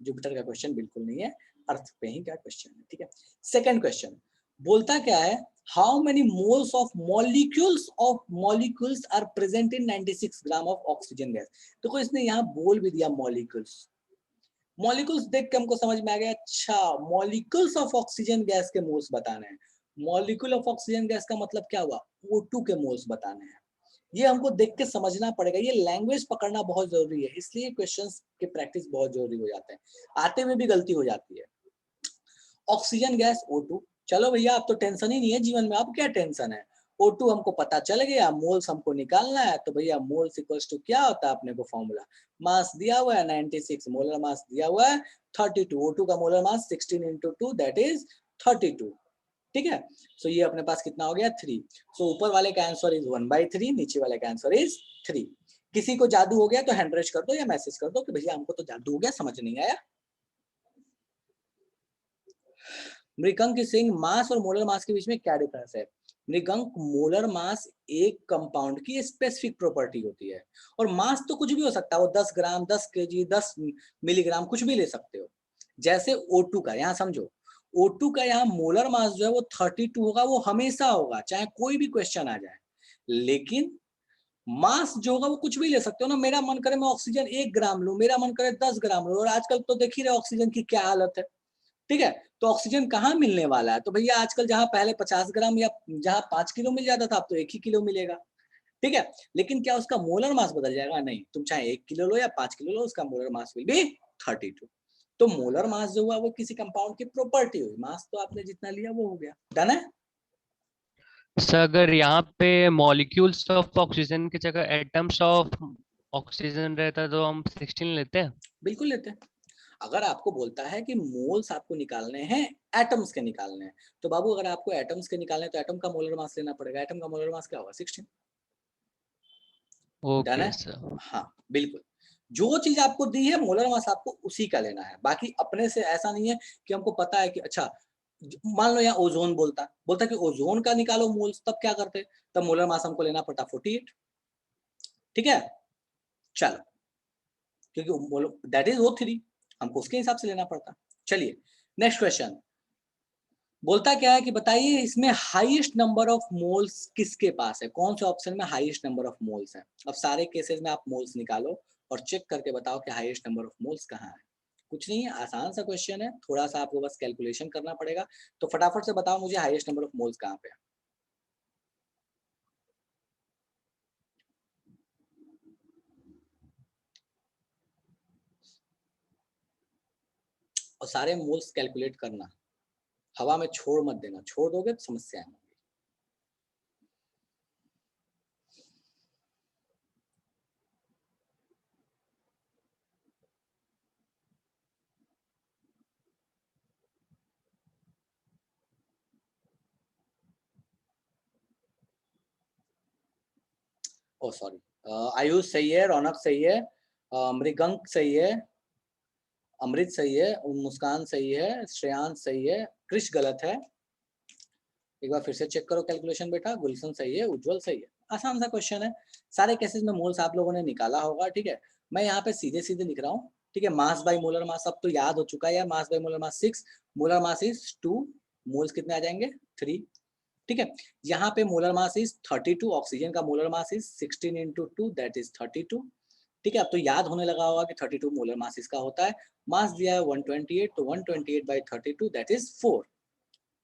जुपिटर का क्वेश्चन बिल्कुल नहीं है, अर्थ पे ही का क्वेश्चन है, ठीक है। सेकंड क्वेश्चन बोलता क्या है, how many moles of molecules are present in 96 gram of oxygen gas. देखो इसने यहाँ बोल भी दिया मॉलिक्यूल्स, मॉलिक्यूल्स देख के हमको समझ में आ गया, अच्छा मॉलिक्यूल्स ऑफ ऑक्सीजन गैस के मोल्स बताने हैं। मॉलिक्यूल ऑफ ऑक्सीजन गैस का मतलब क्या हुआ, O2 के मोल्स बताने हैं। ये हमको देख के समझना पड़ेगा, ये लैंग्वेज पकड़ना बहुत जरूरी है, इसलिए क्वेश्चंस के प्रैक्टिस बहुत जरूरी हो जाते हैं, आते में भी गलती हो जाती है। ऑक्सीजन गैस O2, चलो भैया अब तो टेंशन ही नहीं है जीवन में, अब क्या टेंशन है, O2 हमको पता चल गया, मोल्स हमको निकालना है, तो भैया मोल्स इक्वल्स टू क्या होता है अपने को फॉर्मूला, मास दिया हुआ है 96, मोलर मास दिया हुआ है 32, O2 का molar mass 16 into 2 that is 32, ठीक है। सो ये अपने पास कितना हो गया 3। सो ऊपर वाले का आंसर इज 1/3, नीचे वाले का आंसर इज 3। किसी को जादू हो गया तो हैंड रेज कर दो या मैसेज कर दो कि भैया हमको तो जादू हो गया, समझ नहीं आया। मृगंक की सिंह मास और मोलर मास के बीच में क्या डिफरेंस है। मृगंक मोलर मास एक कंपाउंड की स्पेसिफिक प्रॉपर्टी होती है, और मास तो कुछ भी हो सकता है, वो 10 ग्राम 10 केजी 10 मिलीग्राम कुछ भी ले सकते हो। जैसे O2 का, यहाँ समझो O2 का यहाँ मोलर मास जो है वो 32 होगा, वो हमेशा होगा चाहे कोई भी क्वेश्चन आ जाए। लेकिन मास जो होगा वो कुछ भी ले सकते हो ना, मेरा मन करे मैं ऑक्सीजन 1 ग्राम लूं, मेरा मन करे 10 ग्राम लूं, और आजकल तो देख ही रहे ऑक्सीजन की क्या हालत है, ठीक है। तो ऑक्सीजन कहाँ मिलने वाला है, तो भैया आजकल जहां पहले 50 ग्राम या जहां 5 किलो मिल जाता था, अब तो 1 ही किलो मिलेगा, ठीक है। लेकिन क्या उसका मोलर मास बदल जाएगा, नहीं, तुम चाहे 1 किलो लो या 5 किलो लो, उसका मोलर मास विल बी 32। तो मोलर मास जो हुआ वो किसी कंपाउंड की प्रॉपर्टी हुई, मास तो आपने जितना लिया वो हो गया, डन है। सर अगर यहाँ पे मॉलिक्यूल्स ऑफ ऑक्सीजन की जगह एटम्स ऑफ ऑक्सीजन रहता तो हम 16 लेते हैं। बिल्कुल लेते हैं। अगर आपको बोलता है कि मोल्स आपको निकालने हैं, एटम्स के निकालने हैं, तो बाबू अगर आपको एटम्स के निकालने हैं तो एटम का मोलर मास लेना पड़ेगा, एटम का मोलर मास क्या होगा 16, डन है। Okay sir. हाँ बिल्कुल, जो चीज आपको दी है मोलर मास आपको उसी का लेना है, बाकी अपने से ऐसा नहीं है कि हमको पता है कि अच्छा मान लो यहाँ ओजोन बोलता कि ओजोन का निकालो मोल्स, तब क्या करते, तब मोलर मास हमको लेना पड़ता 48, ठीक है। चलो क्योंकि दैट इज O3, हमको उसके हिसाब से लेना पड़ता। चलिए नेक्स्ट क्वेश्चन बोलता क्या है कि बताइए इसमें हाईएस्ट नंबर ऑफ मोल्स किसके पास है, कौन से ऑप्शन में हाईएस्ट नंबर ऑफ मोल्स है। अब सारे केसेस में आप मोल्स निकालो और चेक करके बताओ कि हाईएस्ट नंबर ऑफ मोल्स कहाँ है। कुछ नहीं है, आसान सा क्वेश्चन है, थोड़ा सा आपको बस कैलकुलेशन करना पड़ेगा। तो फटाफट से बताओ मुझे हाईएस्ट नंबर ऑफ मोल्स कहाँ पे है। और सारे मोल्स कैलकुलेट करना, हवा में छोड़ मत देना, छोड़ दोगे तो समस्या है। ओ सॉरी, आयुष सही है, रौनक सही है, मृगंक सही है, अमृत सही है, मुस्कान सही है, श्रेयांश सही है, कृष गलत है। एक बार फिर से चेक करो कैलकुलेशन बेटा, गुलशन सही है, उज्जवल सही है। आसान सा क्वेश्चन है, सारे केसेस में मोल्स आप लोगों ने निकाला होगा, ठीक है। मैं यहाँ पे सीधे सीधे लिख रहा हूँ, ठीक है। मास बाय मोलर मास अब तो याद हो चुका है यार, मास by molar mass 6, molar mass is 2, moles कितने आ जाएंगे 3, ठीक है। यहाँ पे मोलर मास इज 32, ऑक्सीजन का molar mass is 16 into 2 that is 32, ठीक है। अब तो याद होने लगा होगा कि 32 मोलर मास इसका होता है, मास दिया है 128, तो 128/32 दैट इज 4,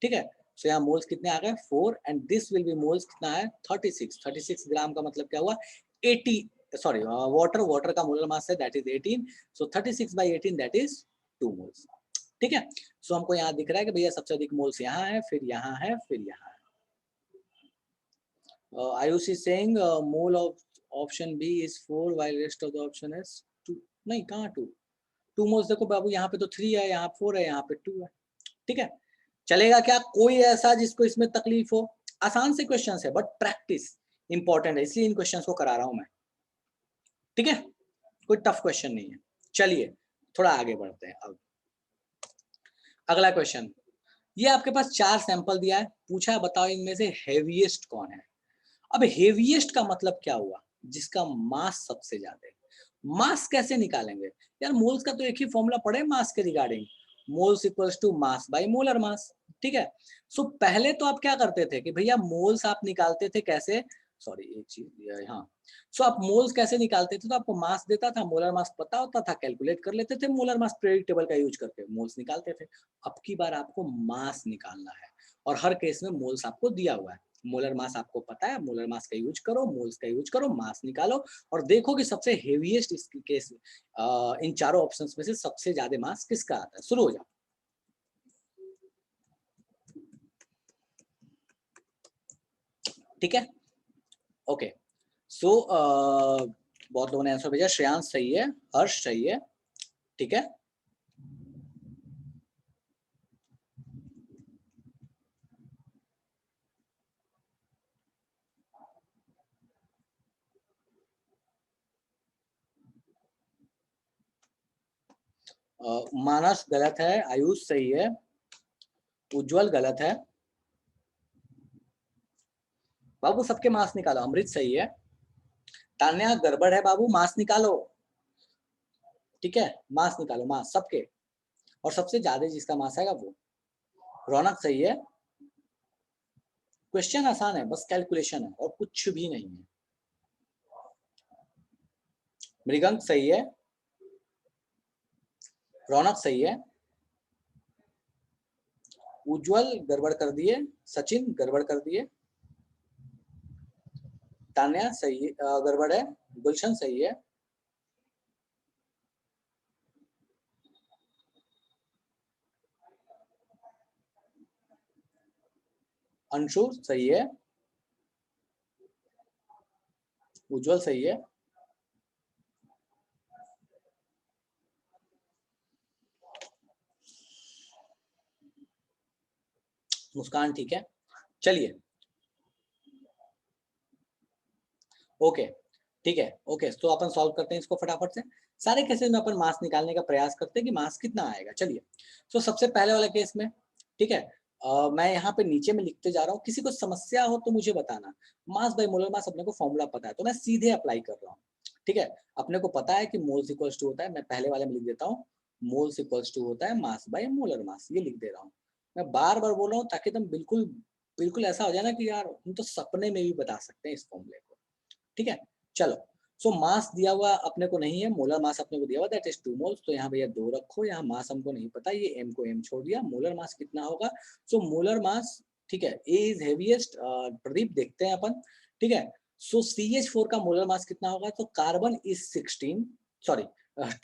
ठीक है। सो यहाँ मोल्स कितने आ गए 4, and this will be moles कितना है 36 ग्राम का मतलब क्या हुआ 80, सॉरी वाटर का मोलर मास है that is 18, so 36/18 that is 2 moles. ठीक है, सो हमको यहाँ दिख रहा है कि भैया सबसे अधिक मोल्स यहाँ है, फिर यहाँ है, फिर यहाँ है। Ayush is saying mole of option B is 4 while rest of the option is 2। नहीं, कहाँ 2 मोल्स? देखो बाबू, यहाँ पे तो 3 है, यहाँ 4 है, यहाँ पे 2 है। ठीक है, चलेगा क्या? कोई ऐसा जिसको इसमें तकलीफ हो? आसान से क्वेश्चंस है, बट प्रैक्टिस इंपॉर्टेंट है, इसलिए इन क्वेश्चंस को करा रहा हूं मैं। ठीक है, कोई टफ क्वेश्चन नहीं है। चलिए थोड़ा आगे बढ़ते हैं। अब अगला क्वेश्चन, ये आपके पास 4 सैंपल दिया है, पूछा है बताओ इनमें से हेवीएस्ट कौन है। अब हेवीएस्ट का मतलब क्या हुआ? जिसका मास सबसे ज्यादा है। मास कैसे निकालेंगे यार? मोल्स का तो एक ही फॉर्मूला पड़े मास के regarding, moles equals to mass by molar mass. ठीक है, सो पहले तो आप क्या करते थे कि भैया मोल्स आप निकालते थे कैसे, सॉरी एक चीज, हाँ, सो आप मोल्स कैसे निकालते थे? तो आपको मास देता था, मोलर मास पता होता था, कैलकुलेट कर लेते थे, मोलर मास पीरियोडिक टेबल का यूज करके मोल्स निकालते थे। अब की बार आपको मास निकालना है, और हर केस में मोल्स आपको दिया हुआ है। मोलर मास आपको पता है, मोलर मास का यूज करो, मोल्स का यूज करो, मास निकालो, और देखो कि सबसे हेवीएस्ट इस केस इन चारों ऑप्शंस में से सबसे ज्यादा मास किसका आता है। शुरू हो जाओ। ठीक है, ओके, सो बहुत लोगों ने आंसर भेजा। श्रेयांश सही है, हर्ष सही है। ठीक है, मानस गलत है, आयुष सही है, उज्जवल गलत है। बाबू सबके मास निकालो। अमृत सही है, तान्या गड़बड़ है बाबू, मास निकालो। ठीक है, मास निकालो, मास सबके, और सबसे ज्यादा जिसका मास आएगा वो। रौनक सही है, क्वेश्चन आसान है, बस कैलकुलेशन है और कुछ भी नहीं है। मृगंक सही है, रौनक सही है, उज्जवल गड़बड़ कर दिए, सचिन गड़बड़ कर दिए, तान्या सही गड़बड़ है, गुलशन सही है, अंशु सही है, उज्जवल सही है, मुस्कान ठीक है। चलिए ओके, ठीक है, ओके, तो अपन सॉल्व करते हैं इसको फटाफट से। सारे केसेस में अपन मास निकालने का प्रयास करते हैं कि मास कितना आएगा। चलिए, तो सबसे पहले वाला केस में, ठीक है, मैं यहाँ पे नीचे में लिखते जा रहा हूँ, किसी को समस्या हो तो मुझे बताना। मास बाय मोलर मास अपने को फॉर्मूला पता है, तो मैं सीधे अप्लाई कर रहा हूँ। ठीक है, अपने को पता है कि मोल्स इक्वल्स टू होता है, मैं पहले वाले में लिख देता हूँ, मोल्स इक्वल्स टू होता है मास बाय मोलर मास, ये लिख दे रहा हूँ। मैं बार बार बोल रहा हूँ ताकि तुम बिल्कुल बिल्कुल ऐसा हो जाए ना कि यार हम तो सपने में भी बता सकते हैं इस फॉर्मूले को। ठीक है, चलो, सो मास दिया हुआ अपने को नहीं है, मोलर मास अपने को दिया हुआ दैट इज 2 मोल्स, तो यहाँ भैया 2 रखो, यहाँ मास हमको नहीं पता, ये m को m छोड़ दिया। मोलर मास कितना होगा? सो मोलर मास, ठीक है, A इज हेवीएस्ट। प्रदीप देखते हैं अपन। ठीक है, सो CH4 का मोलर मास कितना होगा? तो carbon is 16, sorry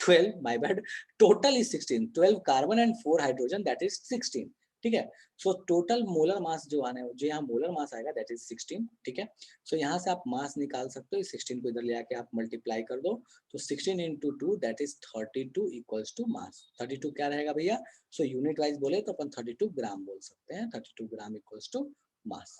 12, my bad, total is 16, 12 carbon and 4 hydrogen, that is 16। ठीक है, सो टोटल मोलर मास जो आने, जो यहाँ मोलर मास आएगा दैट इज 16। ठीक है, सो यहाँ से आप मास निकाल सकते हो, 16 को इधर ले आके आप मल्टीप्लाई कर दो, तो 16 into 2 that is 32 equals to mass. 32 क्या रहेगा भैया? सो यूनिट वाइज बोले तो अपन 32 ग्राम बोल सकते हैं, 32 ग्राम इक्वल्स टू मास।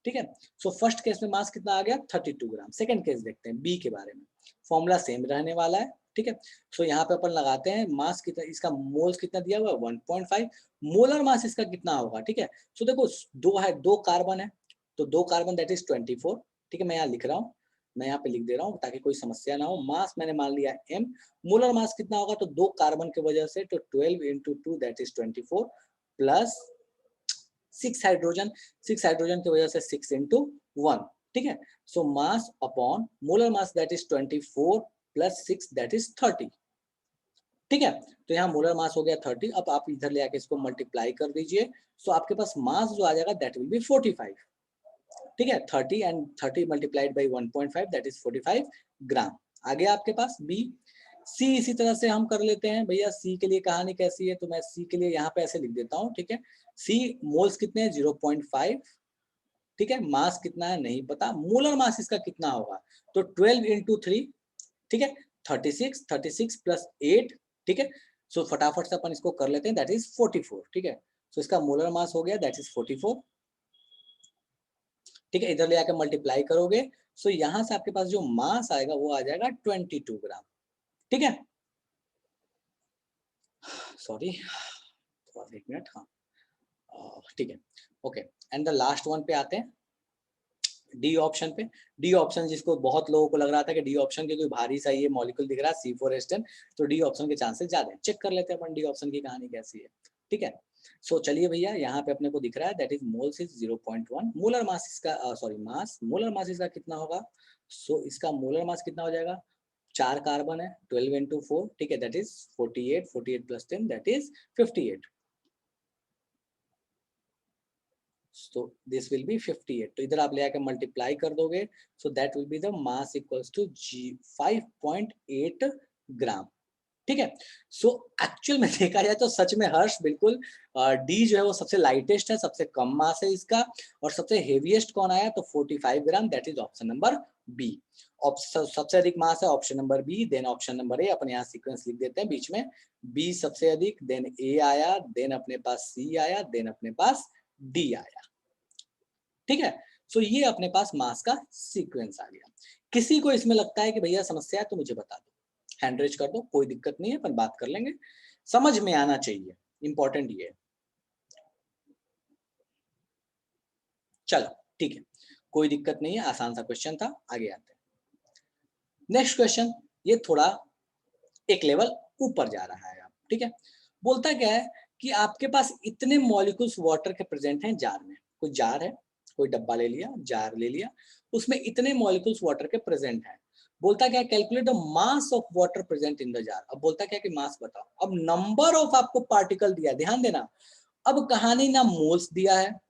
ठीक है, सो फर्स्ट केस में मास कितना आ गया? 32 ग्राम। सेकेंड केस देखते हैं बी के बारे में, फॉर्मूला सेम रहने वाला है। ठीक है, सो यहाँ पे अपन लगाते हैं मास कितना, इसका मोल्स कितना दिया हुआ है 1.5, मोलर मास इसका कितना होगा? ठीक है, सो देखो 2 है, 2 कार्बन है, तो 2 कार्बन दैट इज 24। ठीक है, मैं यहाँ लिख रहा हूँ, मैं यहाँ पे लिख दे रहा हूँ ताकि कोई समस्या ना हो। मास मैंने मान लिया m, मोलर मास कितना होगा? तो 2 कार्बन की वजह से, तो 12 into 2 that is 24 plus 6 hydrogen, 6 hydrogen की वजह से 6 इंटू 1। ठीक है, so mass upon molar mass that is 24 plus 6 that is 30। ठीक है, तो यहाँ मोलर मास हो गया 30। अब आप इधर ले आके इसको मल्टीप्लाई कर दीजिए, सो आपके पास मास जो आ जाएगा दैट विल बी 45। ठीक है, 30 and 30 multiplied by 1.5 that is 45 ग्राम। आ गया आपके पास बी। सी इसी तरह से हम कर लेते हैं भैया। सी के लिए कहानी कैसी है, तो मैं सी के लिए यहाँ पे ऐसे लिख देता हूँ, ठीक है। सी मोल्स कितने हैं 0.5, ठीक है। मास कितना है नहीं पता, मोलर मास इसका कितना होगा, तो 12 इंटू 3, ठीक है, 36, 36 प्लस 8, ठीक है। सो फटाफट से अपन इसको कर लेते हैं, दैट इज 44, ठीक है। सो इसका मोलर मास हो गया दैट इज 44, ठीक है। इधर ले आकर मल्टीप्लाई करोगे, सो यहाँ से आपके पास जो मास आएगा वो आ जाएगा 22 ग्राम, ठीक है। सॉरी, एक मिनट, हाँ, ठीक है, okay. And the last one पे आते हैं, डी ऑप्शन पे। डी ऑप्शन जिसको बहुत लोगों को लग रहा था कि डी ऑप्शन के कोई भारी सा ये मॉलिक्यूल दिख रहा है C4H10, तो डी ऑप्शन के चांसेस ज्यादा है। चेक कर लेते हैं अपन डी ऑप्शन की कहानी कैसी है, ठीक है। सो चलिए भैया, यहाँ पे अपने को दिख रहा है that is moles is 0.1, molar mass इसका सॉरी मास, मोलर मास इसका कितना होगा, सो इसका मोलर मास कितना हो जाएगा, 4 कार्बन है, 12 इंटू 4, ठीक है, that is 48, 48 plus 10 that is 58, so this will be 58, तो इधर आप ले आकर मल्टीप्लाई कर दोगे, so that will be the mass equals to 5.8 ग्राम, ठीक है। सो एक्चुअल में देखा जाए तो सच में हर्ष बिल्कुल डी जो है वो सबसे लाइटेस्ट है, सबसे कम मास है इसका, और सबसे हेवीएस्ट कौन आया, तो 45 gram, that is option number B. सबसे अधिक मास है option number B, then option number A, अपन यहाँ सीक्वेंस लिख देते हैं बीच में, बी सबसे अधिक, देन ए आया, देन अपने पास सी आया, देन अपने पास डी आया, ठीक है। सो ये अपने पास मास का सीक्वेंस आ गया। किसी को इसमें लगता है कि भैया समस्या है तो मुझे बता दो, हैंड रेज कर दो, कोई दिक्कत नहीं है, अपन बात कर लेंगे, समझ में आना चाहिए, इंपॉर्टेंट ये है। चलो ठीक है, कोई दिक्कत नहीं है, आसान सा क्वेश्चन था, आगे आते हैं। नेक्स्ट क्वेश्चन, ये थोड़ा एक लेवल ऊपर जा रहा है, आप ठीक है। बोलता क्या है कि आपके पास इतने मॉलिक्यूल्स वाटर के प्रेजेंट हैं जार में, कोई जार है, कोई डब्बा ले लिया, जार ले लिया, उसमें इतने मॉलिक्यूल्स वाटर के प्रेजेंट हैं। बोलता क्या, calculate the mass of water present in the jar. अब बोलता क्या कि मास बताओ, अब नंबर ऑफ आपको पार्टिकल दिया, ध्यान देना, अब कहानी ना मोल्स दिया है,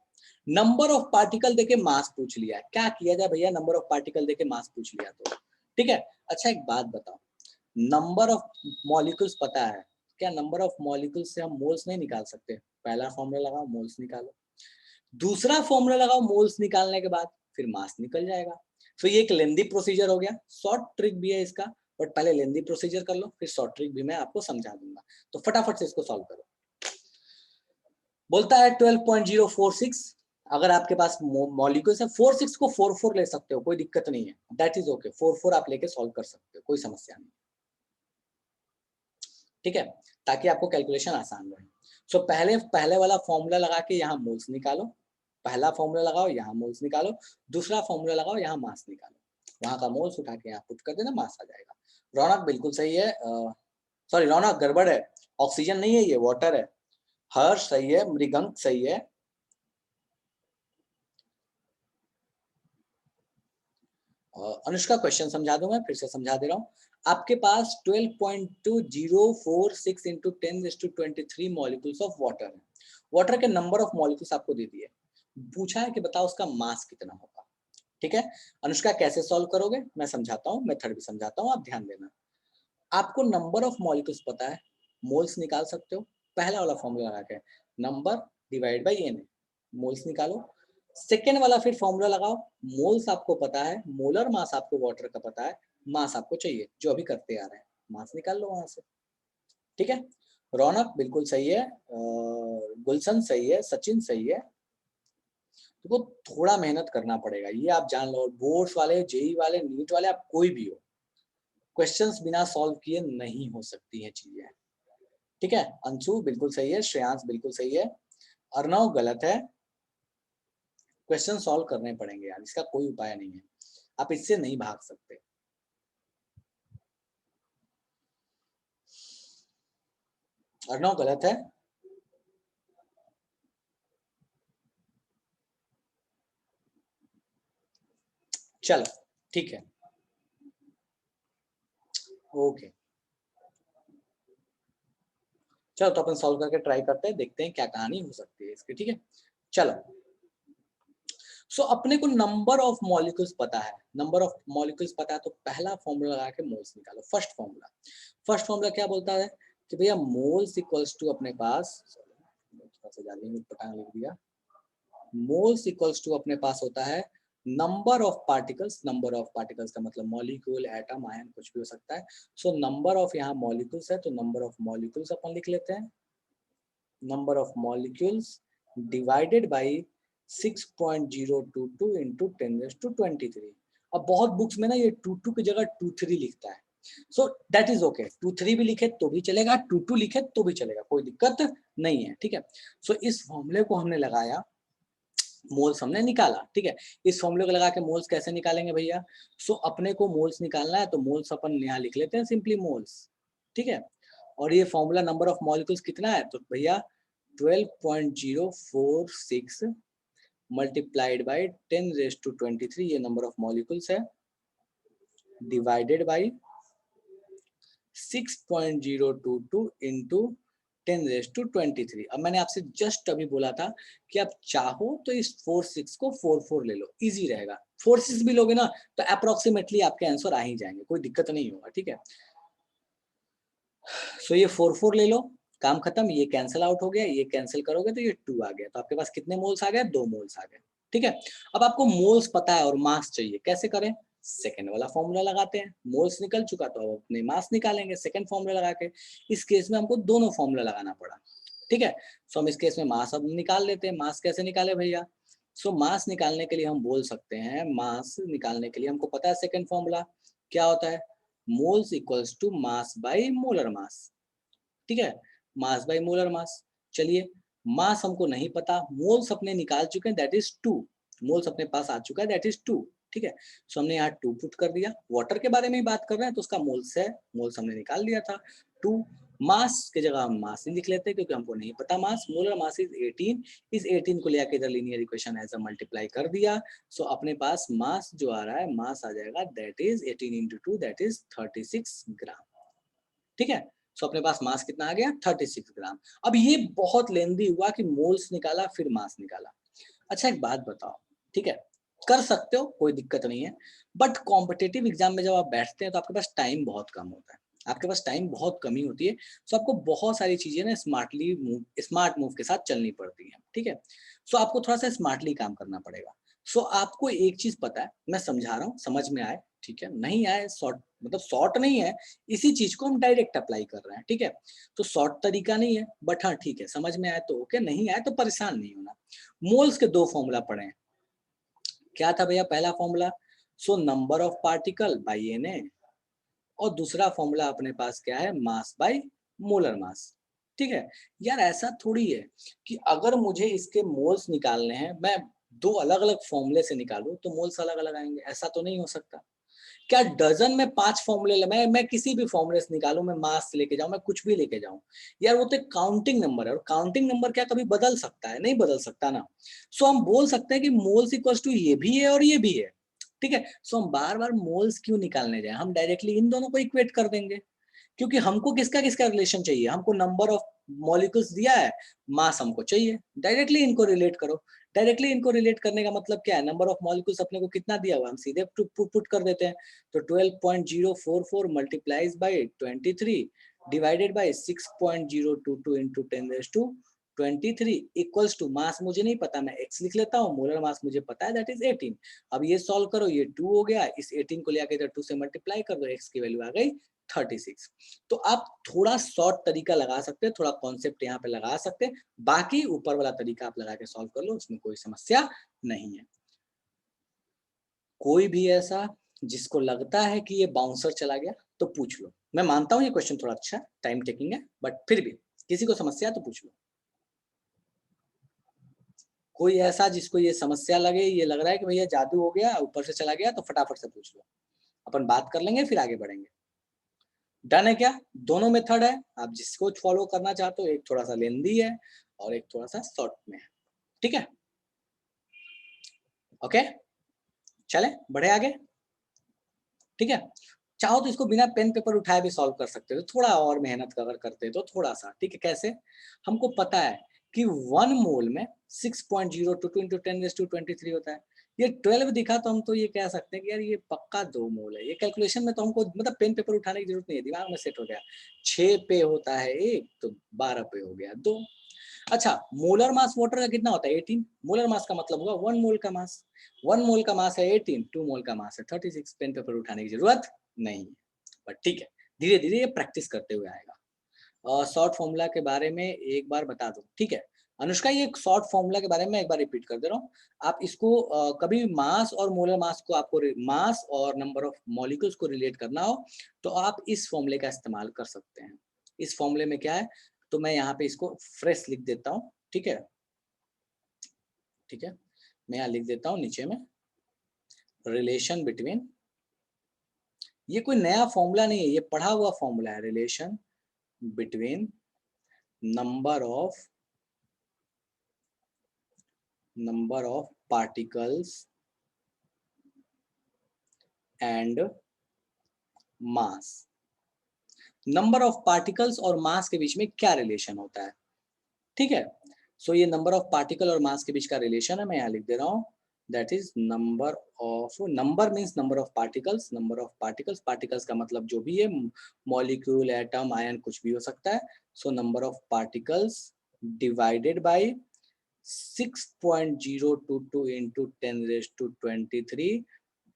नंबर ऑफ पार्टिकल देके मास पूछ लिया है। क्या किया जाए भैया, नंबर ऑफ पार्टिकल देके मास पूछ लिया तो, ठीक है। अच्छा एक बात बताओ, नंबर ऑफ मॉलिक्यूल्स पता है क्या, नंबर ऑफ मॉलिक्यूल्स से हम मोल्स नहीं निकाल सकते, पहला फॉर्मूला लगाओ मोल्स निकालो, दूसरा फॉर्मूला लगाओ मोल्स निकालने के बाद फिर मास निकल जाएगा। तो ये एक लेंदी प्रोसीजर हो गया, शॉर्ट ट्रिक भी है इसका, बट पहले लेंदी प्रोसीजर कर लो, फिर शॉर्ट ट्रिक भी मैं आपको समझा दूंगा, तो फटाफट से इसको सॉल्व करो। बोलता है 12.046, अगर आपके पास मॉलिक्यूल्स है, 46 को 44 ले सकते हो, कोई दिक्कत नहीं है, दैट इज ओके, 44 आप लेके सॉल्व कर सकते हो, कोई समस्या नहीं, ठीक है, ताकि आपको कैलकुलेशन आसान रहे। सो पहले वाला फॉर्मूला लगा के यहाँ मोल्स निकालो, पहला फॉर्मूला लगाओ यहाँ मोल्स निकालो, दूसरा फॉर्मूला लगाओ यहाँ मास निकालो, वहां का मोल्स उठा के यहाँ पुट कर देना, मास आ जाएगा। रौनक बिल्कुल सही है, सॉरी रौनक गड़बड़ है, ऑक्सीजन नहीं है ये वाटर है। हर्ष सही है, मृगंक सही है, अनुष्का क्वेश्चन समझा दूं, मैं फिर से समझा दे रहा हूँ। आपके पास 12.2046 इंटू 10⁻23 मॉलिक्यूल्स ऑफ वाटर है। वाटर के नंबर ऑफ मॉलिक्यूल्स आपको दे दिए, पूछा है कि बताओ उसका मास कितना होगा, ठीक है। अनुष्का कैसे सॉल्व करोगे मैं समझाता हूँ, मेथड भी समझाता हूँ, आप ध्यान देना। आपको नंबर ऑफ मॉलिक्यूल्स पता है, मोल्स निकाल सकते हो, पहला वाला फॉर्मूला लगा के number divide by N, moles निकालो। सेकेंड वाला फिर फॉर्मूला लगाओ, मोल्स आपको पता है, मोलर मास आपको वाटर का पता है, मास आपको चाहिए जो अभी करते आ रहे हैं, मास निकाल लो वहां से, ठीक है। रौनक बिल्कुल सही है, गुलशन सही है, सचिन सही है। तो थोड़ा मेहनत करना पड़ेगा, ये आप जान लो, बोर्ड्स वाले, जेई वाले, नीट वाले, आप कोई भी हो, क्वेश्चंस बिना सॉल्व किए नहीं हो सकती हैं चीजें, ठीक है। अंशु बिल्कुल सही है, श्रेयांश बिल्कुल सही है, अर्णव गलत है, क्वेश्चन सॉल्व करने पड़ेंगे यार, इसका कोई उपाय नहीं है, आप इससे नहीं भाग सकते। अर्णव गलत है, चलो ठीक है, ओके, चलो तो अपन सॉल्व करके ट्राई करते हैं, देखते हैं क्या कहानी हो सकती है इसकी, ठीक है। चलो सो अपने को नंबर ऑफ मॉलिक्यूल्स पता है, नंबर ऑफ मॉलिक्यूल्स पता है, तो पहला फॉर्मूला लगा के मोल्स निकालो। फर्स्ट फॉर्मूला क्या बोलता है कि भैया मोल्स इक्वल्स टू अपने पास, थोड़ा सा ज्यादा पटांग लिख दिया, मोल्स इक्वल्स टू अपने पास होता है number of particles. Number of particles का मतलब मॉलिक्यूल, एटम, आयन कुछ भी हो सकता है। सो नंबर ऑफ यहाँ मॉलिक्यूल्स है तो नंबर ऑफ मॉलिक्यूल्स अपन लिख लेते हैं, number of molecules divided by 6.022 into 10⁻23। अब बहुत बुक्स में ना ये 22 की जगह 23 लिखता है, सो दैट इज ओके, 23 भी लिखे तो भी चलेगा, 22 लिखे तो भी चलेगा, कोई दिक्कत नहीं है, ठीक है। सो इस फॉर्मूले को हमने लगाया, मोल्स हमने निकाला, ठीक है। इस फॉर्मूले को लगा के मोल्स कैसे निकालेंगे भैया? सो अपने को मोल्स निकालना है तो मोल्स अपन यहाँ लिख लेते हैं सिंपली मोल्स, ठीक है। और ये फॉर्मूला नंबर ऑफ मॉलिक्यूल्स कितना है तो भैया 12.046 मल्टीप्लाइड बाई 10⁻23, ये नंबर ऑफ मॉलिक्यूल्स है, डिवाइडेड बाई 6.022 इंटू 10⁻23। अब मैंने आपसे जस्ट अभी बोला था कि आप चाहो तो इस 4/6 को 4/4 ले लो, इजी रहेगा। 4/6 भी लोगे ना तो अप्रोक्सीमेटली आपके आंसर आ ही जाएंगे, कोई दिक्कत नहीं होगा, ठीक है। सो ये 4/4 ले लो, काम खत्म, ये कैंसिल आउट हो गया, ये कैंसिल करोगे तो ये 2 आ गया, तो आपके पास कितने मोल्स आ गए? 2 मोल्स आ गए, ठीक है। अब आपको मोल्स पता है और मास चाहिए, कैसे करें? सेकेंड वाला फॉर्मूला लगाते हैं, मोल्स निकल चुका तो अब अपने मास निकालेंगे सेकेंड फॉर्मूला लगा के। इस केस में हमको दोनों फॉर्मूला लगाना पड़ा, ठीक है। सो हम इस केस में मास अब निकाल लेते हैं। मास कैसे निकाले भैया? सो मास निकालने के लिए हम बोल सकते हैं, मास निकालने के लिए हमको पता है सेकेंड फॉर्मूला क्या होता है, moles equals to mass by molar mass, ठीक है, मास बाई मोलर मास। चलिए मास हमको नहीं पता, मोल्स अपने निकाल चुके हैं, दैट इज 2, मोल्स अपने पास आ चुका है, दैट इज 2, ठीक है। सो हमने यहाँ 2 पुट कर दिया, वाटर के बारे में ही बात कर रहे हैं तो उसका मोल्स है, मोल्स हमने निकाल लिया था 2। मास की जगह हम मास ही लिख लेते हैं क्योंकि हमको नहीं पता मास, मोलर मास इज 18, इस 18 को लेकर इधर linear equation as a multiply कर दिया। सो अपने पास मास जो आ रहा है, मास आ जाएगा that is 18 into 2 that is 36 ग्राम, ठीक है। सो अपने पास मास कितना आ गया? 36 ग्राम। अब ये बहुत लेंदी हुआ कि मोल्स निकाला फिर मास निकाला। अच्छा एक बात बताओ, ठीक है, कर सकते हो कोई दिक्कत नहीं है, बट कॉम्पिटिटिव एग्जाम में जब आप बैठते हैं तो आपके पास टाइम बहुत कम होता है, आपके पास टाइम बहुत कमी होती है। सो आपको बहुत सारी चीजें ना स्मार्ट मूव के साथ चलनी पड़ती है, ठीक है। सो आपको थोड़ा सा स्मार्टली काम करना पड़ेगा। सो आपको एक चीज पता है, मैं समझा रहा हूँ, समझ में आए, ठीक है, नहीं आए शॉर्ट, मतलब शॉर्ट नहीं है, इसी चीज को हम डायरेक्ट अप्लाई कर रहे हैं, ठीक है। तो शॉर्ट तरीका नहीं है, बट हाँ ठीक है, समझ में आए तो ओके, नहीं आए तो परेशान नहीं होना। मोल्स के 2 फॉर्मूला पढ़े हैं, क्या था भैया पहला formula? So number of particle by Na, और दूसरा फॉर्मूला अपने पास क्या है? मास बाई मोलर मास, ठीक है। यार ऐसा थोड़ी है कि अगर मुझे इसके मोल्स निकालने हैं, मैं 2 अलग अलग फॉर्मूले से निकालूं तो मोल्स अलग अलग आएंगे, ऐसा तो नहीं हो सकता। क्या डजन में 5 फॉर्मूले, मैं किसी भी फॉर्मूले से निकालूं, मैं मास लेके जाऊं, मैं कुछ भी लेके जाऊं, यार वो तो एक काउंटिंग नंबर है, और काउंटिंग नंबर क्या कभी बदल सकता है? नहीं बदल सकता ना। सो हम बोल सकते हैं कि मोल्स इक्वल्स टू ये भी है और ये भी है, ठीक है। सो हम बार बार मोल्स क्यों निकालने जाए, हम डायरेक्टली इन दोनों को इक्वेट कर देंगे, क्योंकि हमको किसका किसका रिलेशन चाहिए, हमको नंबर ऑफ मॉलिक्यूल्स दिया है, मास हमको चाहिए, डायरेक्टली इनको रिलेट करो। डायरेक्टली इनको रिलेट करने का मतलब क्या है? नंबर ऑफ मॉलिक्यूल्स अपने को कितना दिया हुआ, हम सीधे पुट कर देते हैं। तो 12.044 multiplies by 23 divided by 6.022 into 10⁻23 equals to, mass मुझे नहीं पता, मैं x लिख लेता हूँ, मोलर मास मुझे पता है दैट इज 18। अब ये सॉल्व करो, ये 2 हो गया, इस 18 को लेकर इधर 2 से मल्टीप्लाई कर दो, x की वैल्यू आ गई 36। तो आप थोड़ा शॉर्ट तरीका लगा सकते हैं, थोड़ा कॉन्सेप्ट यहाँ पे लगा सकते हैं, बाकी ऊपर वाला तरीका आप लगा के सॉल्व कर लो, उसमें कोई समस्या नहीं है। कोई भी ऐसा जिसको लगता है कि ये बाउंसर चला गया तो पूछ लो, मैं मानता हूँ ये क्वेश्चन थोड़ा अच्छा टाइम टेकिंग है, बट फिर भी किसी को समस्या तो पूछ लो। कोई ऐसा जिसको ये समस्या लगे, ये लग रहा है कि भैया जादू हो गया, ऊपर से चला गया, तो फटाफट से पूछ लो, अपन बात कर लेंगे फिर आगे बढ़ेंगे। डन है क्या? दोनों मेथड है, आप जिसको फॉलो करना चाहते हो, एक थोड़ा सा लेंदी है और एक थोड़ा सा शॉर्ट में है, ठीक है। ओके चले बढ़े आगे, ठीक है। चाहो तो इसको बिना पेन पेपर उठाए भी सॉल्व कर सकते हो, थोड़ा और मेहनत अगर करते तो थोड़ा सा, ठीक है। कैसे? हमको पता है कि 1 मोल में 6.022 इंटू 10⁻23 होता है, ये 12 दिखा तो हम तो ये कह सकते हैं कि यार ये पक्का 2 मोल है। ये कैलकुलेशन में तो हमको मतलब पेन पेपर उठाने की जरूरत नहीं है, दिमाग में सेट हो गया। 6 पे होता है 1 तो 12 पे हो गया 2। अच्छा, मोलर मास वाटर का कितना होता है 18। मोलर मास का मतलब होगा 1 मोल का मास। 1 मोल का मास है 18, 2 मोल का मास है 36। पेन पेपर उठाने की जरूरत नहीं है, बट ठीक है, धीरे धीरे ये प्रैक्टिस करते हुए आएगा। शॉर्ट फॉर्मूला के बारे में एक बार बता दूं, ठीक है अनुष्का, ये शॉर्ट फॉर्मूला के बारे में एक बार रिपीट कर दे रहा हूँ। आप इसको कभी मास और मोलर मास को आपको मास और नंबर ऑफ मॉलिक्यूल्स को रिलेट करना हो तो आप इस फॉर्मूले का इस्तेमाल कर सकते हैं। इस फॉर्मूले में क्या है, तो मैं यहाँ पे इसको फ्रेश लिख देता हूँ, ठीक है, ठीक है, मैं यहाँ लिख देता हूँ नीचे में रिलेशन बिटवीन, ये कोई नया फॉर्मूला नहीं है, ये पढ़ा हुआ फॉर्मूला है। Relation between number of particles and mass. Number of particles और मास के बीच में क्या रिलेशन होता है, ठीक है। सो ये नंबर ऑफ पार्टिकल और मास के बीच का रिलेशन है, मैं यहाँ लिख दे रहा हूँ। That is number means number of particles. Number of particles का मतलब जो भी है, मॉलिक्यूल, एटम, आयन, कुछ भी हो सकता है। So number of particles divided by 6.022 into 10⁻23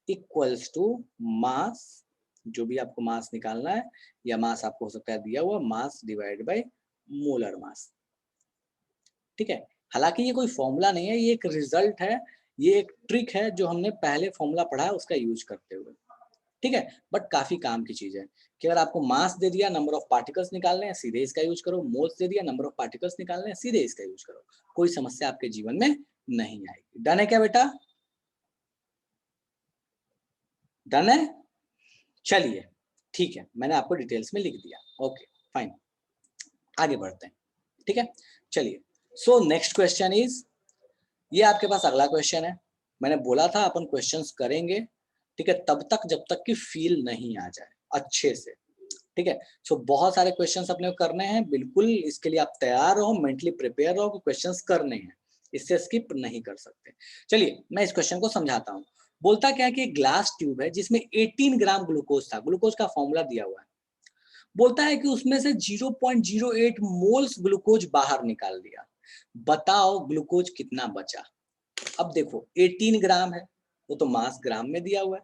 equals to mass, जो भी आपको मास निकालना है, या मास आपको हो सकता है दिया हुआ, mass divide by molar mass, ठीक है। हालांकि ये कोई फॉर्मूला नहीं है, ये एक रिजल्ट है, ये एक ट्रिक है जो हमने पहले फॉर्मूला पढ़ा है उसका यूज करते हुए, ठीक है। बट काफी काम की चीज है कि अगर आपको मास दे दिया, नंबर ऑफ पार्टिकल्स निकालने हैं, सीधे इसका यूज करो। मोल्स दे दिया, नंबर ऑफ पार्टिकल्स निकालने हैं, सीधे इसका यूज करो। कोई समस्या आपके जीवन में नहीं आएगी। डन है क्या बेटा? डन है, चलिए ठीक है, मैंने आपको डिटेल्स में लिख दिया। ओके फाइन, आगे बढ़ते हैं, ठीक है। चलिए, सो नेक्स्ट क्वेश्चन इज, ये आपके पास अगला क्वेश्चन है। मैंने बोला था अपन क्वेश्चंस करेंगे, ठीक है, तब तक जब तक कि फील नहीं आ जाए अच्छे से, ठीक है। सो बहुत सारे क्वेश्चंस अपने को करने हैं, बिल्कुल इसके लिए आप तैयार रहो, मेंटली प्रिपेयर रहो कि क्वेश्चंस करने हैं, इससे स्किप नहीं कर सकते। चलिए मैं इस क्वेश्चन को समझाता हूँ। बोलता क्या है कि एक ग्लास ट्यूब है जिसमें 18 ग्राम ग्लूकोज था, ग्लूकोज का फॉर्मूला दिया हुआ है। बोलता है कि उसमें से 0.08 मोल्स ग्लूकोज बाहर निकाल दिया, बताओ ग्लूकोज कितना बचा। अब देखो 18 ग्राम है, वो तो मास ग्राम में दिया हुआ है,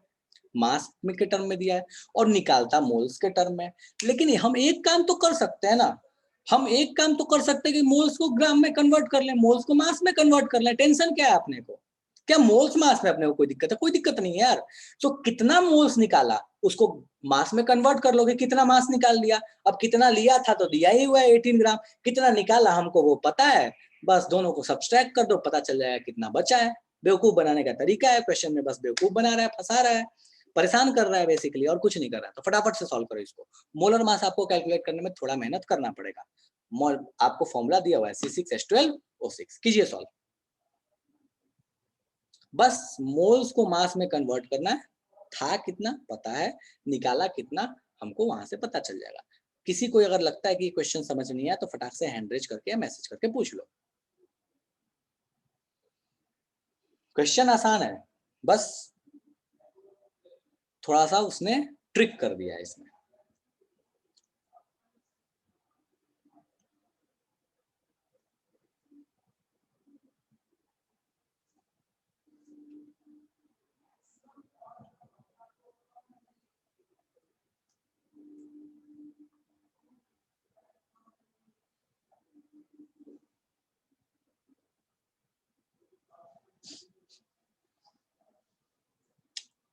मास में के टर्म में दिया है, और निकालता मोल्स के टर्म में। लेकिन हम एक काम तो कर सकते हैं ना, हम एक काम तो कर सकते हैं कि मोल्स को ग्राम में कन्वर्ट कर लें, मोल्स को मास में कन्वर्ट कर लें। टेंशन क्या है अपने को, क्या मोल्स मास में अपने को कोई दिक्कत है? कोई दिक्कत नहीं है यार। तो कितना मोल्स निकाला उसको मास में कन्वर्ट कर लोगे, कितना मास निकाल लिया। अब कितना लिया था तो दिया ही हुआ है 18 ग्राम, कितना निकाला हमको वो पता है, बस दोनों को सब्सट्रैक्ट कर दो, पता चल जाएगा कितना बचा है। बेवकूफ बनाने का तरीका है, क्वेश्चन में बस बेवकूफ बना रहा है, फंसा रहा है, परेशान कर रहा है बेसिकली, और कुछ नहीं कर रहा है। तो फटाफट से सॉल्व करो इसको। मोलर मास आपको कैलकुलेट करने में थोड़ा मेहनत करना पड़ेगा। आपको फॉर्मूला दिया हुआ है C6H12O6, कीजिए सॉल्व। बस मोल्स को मास में कन्वर्ट करना है, था कितना पता है, निकाला कितना हमको वहां से पता चल जाएगा। किसी को अगर लगता है कि क्वेश्चन समझ नहीं आया तो फटाक से हैंड रेज करके या मैसेज करके पूछ लो। क्वेश्चन आसान है, बस थोड़ा सा उसने ट्रिक कर दिया है इसमें।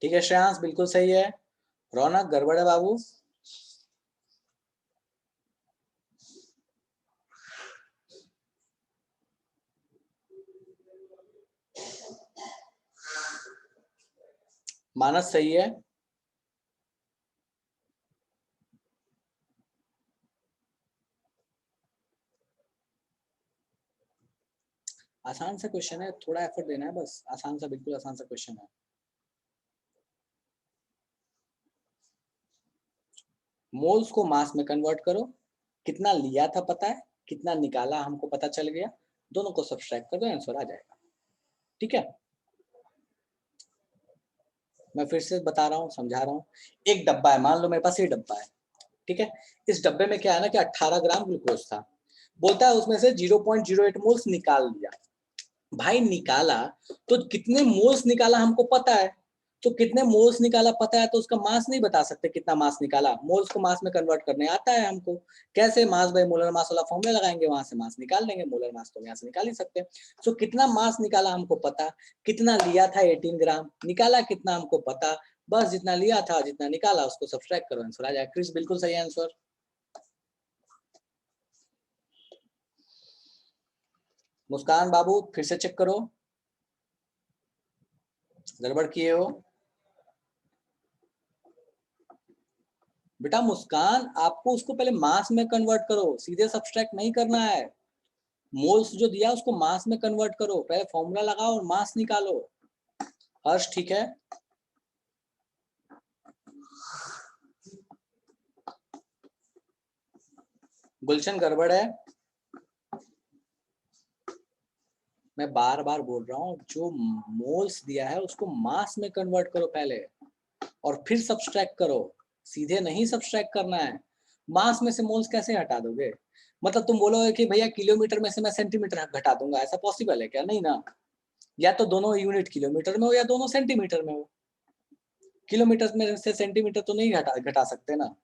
ठीक है श्रेयांश, बिल्कुल सही है। रौनक गड़बड़ है बाबू। मानस सही है। आसान सा क्वेश्चन है, थोड़ा एफर्ट देना है बस, आसान सा, बिल्कुल आसान सा क्वेश्चन है। मोल्स को मास में कन्वर्ट करो, कितना लिया था पता है, कितना निकाला हमको पता चल गया, दोनों को सब्सट्रैक्ट कर दो, आंसर आ जाएगा। ठीक है, मैं फिर से बता रहा हूँ, समझा रहा हूँ। एक डब्बा है, मान लो मेरे पास ये डब्बा है, ठीक है। इस डब्बे में क्या है ना कि 18 ग्राम ग्लूकोज था, बोलता है उसमें से 0.08 मोल्स निकाल दिया। भाई निकाला तो कितने मोल्स निकाला हमको पता है, तो कितने मोल्स निकाला पता है तो उसका मास नहीं बता सकते कितना मास निकाला। मोल्स को मास में कन्वर्ट करने आता है हमको, कैसे? मास बाय मोलर मास वाला फॉर्मूला लगाएंगे, वहां से मास निकाल लेंगे। मोलर मास तो यहाँ से निकाल ही सकते हैं। सो कितना मास निकाला हमको पता, कितना लिया था 18 ग्राम, निकाला कितना हमको पता, बस जितना लिया था जितना निकाला उसको सब्सट्रैक्ट करो, आंसर आ जाएगा। क्रिस बिल्कुल सही आंसर। मुस्कान बाबू फिर से चेक करो, गड़बड़ किए हो बेटा। मुस्कान आपको उसको पहले मास में कन्वर्ट करो, सीधे सब्सट्रैक्ट नहीं करना है। मोल्स जो दिया उसको मास में कन्वर्ट करो, पहले फॉर्मूला लगाओ और मास निकालो। हर्ष ठीक है? गुलशन गड़बड़ है। मैं बार बार बोल रहा हूँ, जो मोल्स दिया है उसको मास में कन्वर्ट करो पहले और फिर सब्सट्रैक्ट करो, सीधे नहीं सब्सट्रैक्ट करना है। मास में से मोल्स कैसे हटा दोगे? मतलब तुम बोलोगे कि भैया किलोमीटर में से मैं सेंटीमीटर घटा दूंगा, ऐसा पॉसिबल है क्या? नहीं ना, या तो दोनों यूनिट किलोमीटर में हो या दोनों सेंटीमीटर में हो। किलोमीटर में से सेंटीमीटर तो नहीं घटा सकते ना।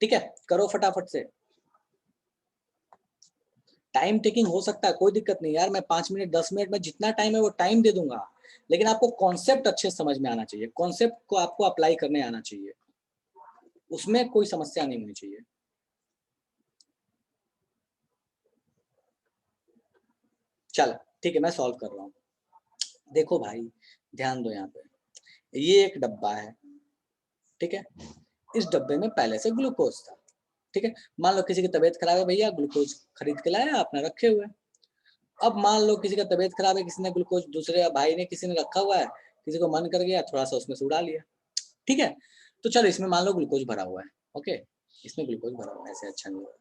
ठीक है, करो फटाफट से। टाइम टेकिंग हो सकता है, कोई दिक्कत नहीं यार, मैं 5 मिनट 10 मिनट में जितना टाइम है वो टाइम दे दूंगा, लेकिन आपको कॉन्सेप्ट अच्छे समझ में आना चाहिए, कॉन्सेप्ट को आपको अप्लाई करने आना चाहिए, उसमें कोई समस्या नहीं होनी चाहिए। चलो ठीक है, मैं सॉल्व कर रहा हूँ। देखो भाई ध्यान दो, यहाँ पे ये एक डब्बा है, ठीक है। इस डब्बे में पहले से ग्लूकोज था, ठीक है। मान लो किसी की तबीयत खराब है, भैया ग्लूकोज खरीद के लाया आपने, रखे हुए। अब मान लो किसी का तबीयत खराब है, किसी ने ग्लूकोज, दूसरे भाई ने किसी ने रखा हुआ है, किसी को मन कर गया थोड़ा सा उसमें से उड़ा लिया, ठीक है। तो चलो इसमें मान लो ग्लूकोज भरा हुआ है, ओके, इसमें ग्लूकोज भरा हुआ है, ऐसे अच्छा नहीं होगा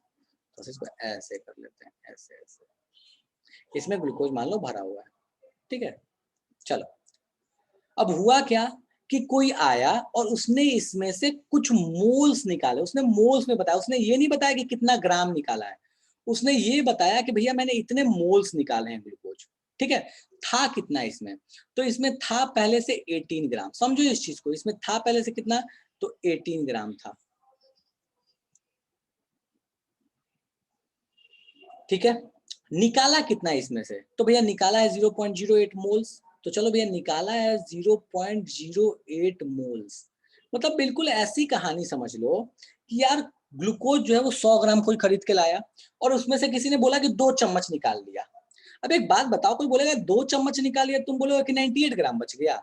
तो इसको ऐसे कर लेते हैं, ऐसे ऐसे, इसमें ग्लूकोज मान लो भरा हुआ है, ठीक है। चलो अब हुआ क्या कि कोई आया और उसने इसमें से कुछ मोल्स निकाले, उसने मोल्स में बताया, उसने ये नहीं बताया कि कितना ग्राम निकाला है, उसने ये बताया कि भैया मैंने इतने मोल्स निकाले हैं ग्लूकोज, ठीक है। था कितना इसमें, तो इसमें था पहले से 18 ग्राम, समझो इस चीज को, इसमें था पहले से कितना, तो 18 ग्राम था, ठीक है। निकाला कितना इसमें से, तो भैया निकाला है 0.08 मोल्स, तो चलो भैया निकाला है 0.08 मोल्स। मतलब बिल्कुल ऐसी कहानी समझ लो कि यार ग्लूकोज जो है वो 100 ग्राम कोई खरीद के लाया और उसमें से किसी ने बोला कि 2 चम्मच निकाल लिया। अब एक बात बताओ, कोई बोलेगा 2 चम्मच निकाल लिया, तुम बोलोगे कि 98 ग्राम बच गया,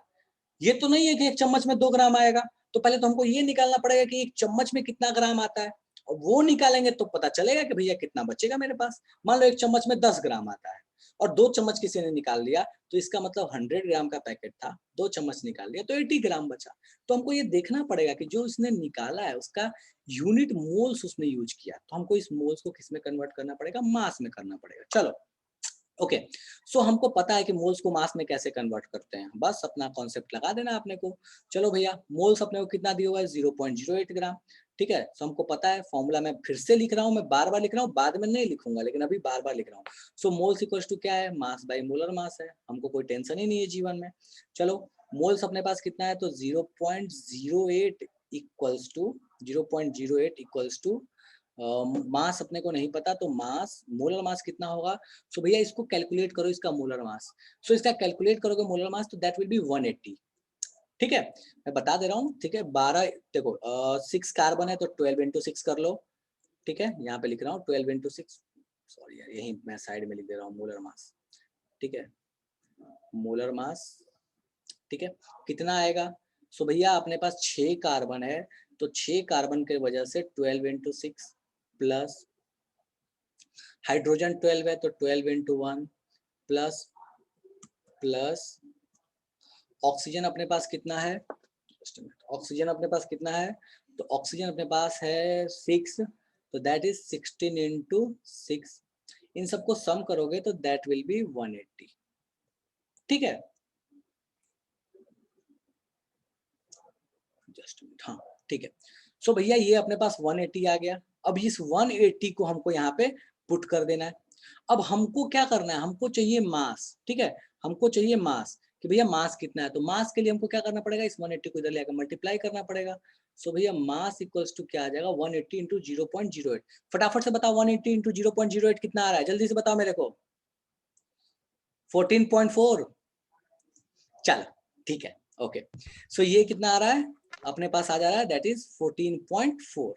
ये तो नहीं है कि एक चम्मच में 2 ग्राम आएगा। तो पहले तो हमको ये निकालना पड़ेगा कि एक चम्मच में कितना ग्राम आता है, और वो निकालेंगे तो पता चलेगा कि भैया कितना बचेगा मेरे पास। मान लो एक चम्मच में 10 ग्राम आता है और 2 चम्मच किसी ने निकाल लिया, तो इसका मतलब 100 ग्राम का पैकेट था, 2 चम्मच निकाल लिया तो 80 ग्राम बचा। तो हमको ये देखना पड़ेगा कि जो इसने निकाला है उसका यूनिट मोल्स उसने यूज किया, तो हमको इस मोल्स को किस में कन्वर्ट करना पड़ेगा, मास में करना पड़ेगा। चलो ओके, सो हमको पता है कि मोल्स को मास में कैसे कन्वर्ट करते हैं, बस अपना कॉन्सेप्ट लगा देना आपने को। चलो भैया मोल्स अपने को कितना दिया हुआ है, 0.08 ग्राम, ठीक है। सो हमको पता है, फॉर्मूला मैं फिर से लिख रहा हूँ, मैं बार बार लिख रहा हूँ, बाद में नहीं लिखूंगा लेकिन अभी बार बार लिख रहा हूँ। सो मोल्स इक्वल टू क्या है, मास बाई मोलर मास है, हमको कोई टेंशन ही नहीं है जीवन में। चलो मोल्स अपने पास कितना है, तो 0.08 equals to 0.08 equals to mass अपने को नहीं पता, तो मास मोलर मास कितना होगा। सो भैया इसको कैलकुलेट करो, इसका मोलर मास। सो इसका कैलकुलेट करोगे मोलर मास तो दैट विल बी 180, ठीक है। मैं बता दे रहा हूँ, ठीक है। 12 देखो 6 कार्बन है तो 12 इंटू 6 कर लो, ठीक है। यहाँ पे लिख रहा हूँ 12 इंटू 6, सॉरी यार यही मैं साइड में लिख दे रहा हूँ, मोलर मास, ठीक है। मोलर मास, ठीक है, कितना आएगा। सो भैया अपने पास 6 कार्बन है, तो 6 कार्बन के वजह से 12 इंटू 6 प्लस हाइड्रोजन 12 है तो 12 इंटू 1 प्लस प्लस ऑक्सीजन अपने पास कितना है, ऑक्सीजन अपने पास कितना है, तो ऑक्सीजन अपने पास है 6, तो दैट इज 16 इंटू 6, इन सबको सम करोगे तो दैट विल बी 180, ठीक है। जस्ट मिनट, हाँ ठीक है। सो भैया ये अपने पास 180 आ गया। अब इस 180 को हमको यहाँ पे पुट कर देना है। अब हमको क्या करना है, हमको चाहिए मास, ठीक है, हमको चाहिए मास कि भैया मास कितना है। तो मास के लिए हमको क्या करना पड़ेगा, इस 180 को इधर लेकर मल्टीप्लाई करना पड़ेगा। सो भैया मास इक्वल्स टू क्या आ जाएगा, 180 इंटू 0.08। फटाफट से बताओ 180 इंटू 0.08 कितना आ रहा है, जल्दी से बताओ मेरे को। 14.4। चलो ठीक है, ओके। सो ये कितना आ रहा है अपने पास, आ जा रहा है दैट इज 14.4,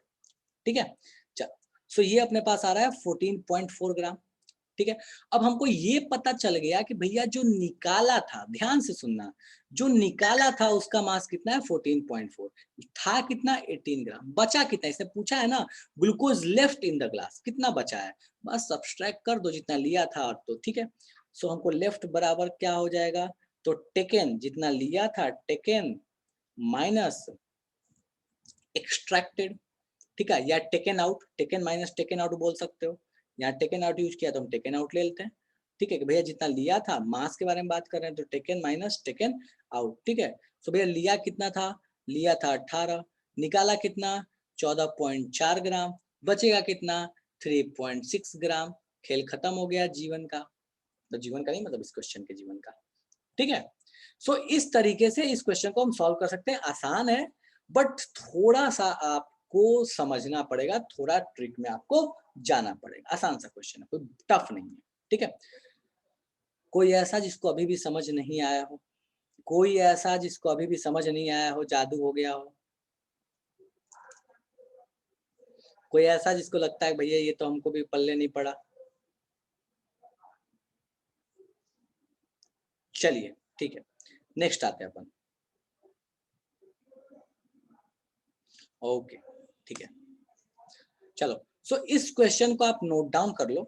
ठीक है। चलो सो ये अपने पास आ रहा है 14.4 ग्राम, ठीक है। अब हमको ये पता चल गया कि भैया जो निकाला था, ध्यान से सुनना, जो निकाला था उसका मास कितना है 14.4, था कितना 18 ग्राम, बचा कितना, इसने पूछा है ना, glucose left in the glass, कितना बचा है, बस सब्सट्रैक्ट कर दो जितना लिया था, तो ठीक है। सो हमको लेफ्ट बराबर क्या हो जाएगा, तो टेकन जितना लिया था, टेकन माइनस एक्सट्रैक्टेड, ठीक है, या taken out, taken minus taken out बोल सकते हो। यहाँ टेकन आउट यूज किया तो हम टेकन आउट ले लेते हैं, ठीक है, कि भैया जितना लिया था, मास के बारे में बात कर रहे हैं तो टेकन माइनस टेकन आउट, ठीक है। तो भैया लिया कितना था, लिया था 18, निकाला कितना 14.4 ग्राम, बचेगा कितना 3.6 ग्राम। खेल खत्म हो गया जीवन का, तो जीवन का नहीं मतलब इस क्वेश्चन के जीवन का, ठीक है। सो इस तरीके से इस क्वेश्चन को हम सॉल्व कर सकते हैं। आसान है बट थोड़ा सा आपको समझना पड़ेगा, थोड़ा ट्रिक में आपको जाना पड़ेगा। आसान सा क्वेश्चन है, कोई टफ नहीं है, ठीक है। कोई ऐसा जिसको अभी भी समझ नहीं आया हो, कोई ऐसा जिसको अभी भी समझ नहीं आया हो, जादू हो गया हो, कोई ऐसा जिसको लगता है भैया ये तो हमको भी पल्ले नहीं पड़ा। चलिए ठीक है, नेक्स्ट आते हैं अपन। ओके ठीक है, चलो। सो इस क्वेश्चन को आप नोट डाउन कर लो,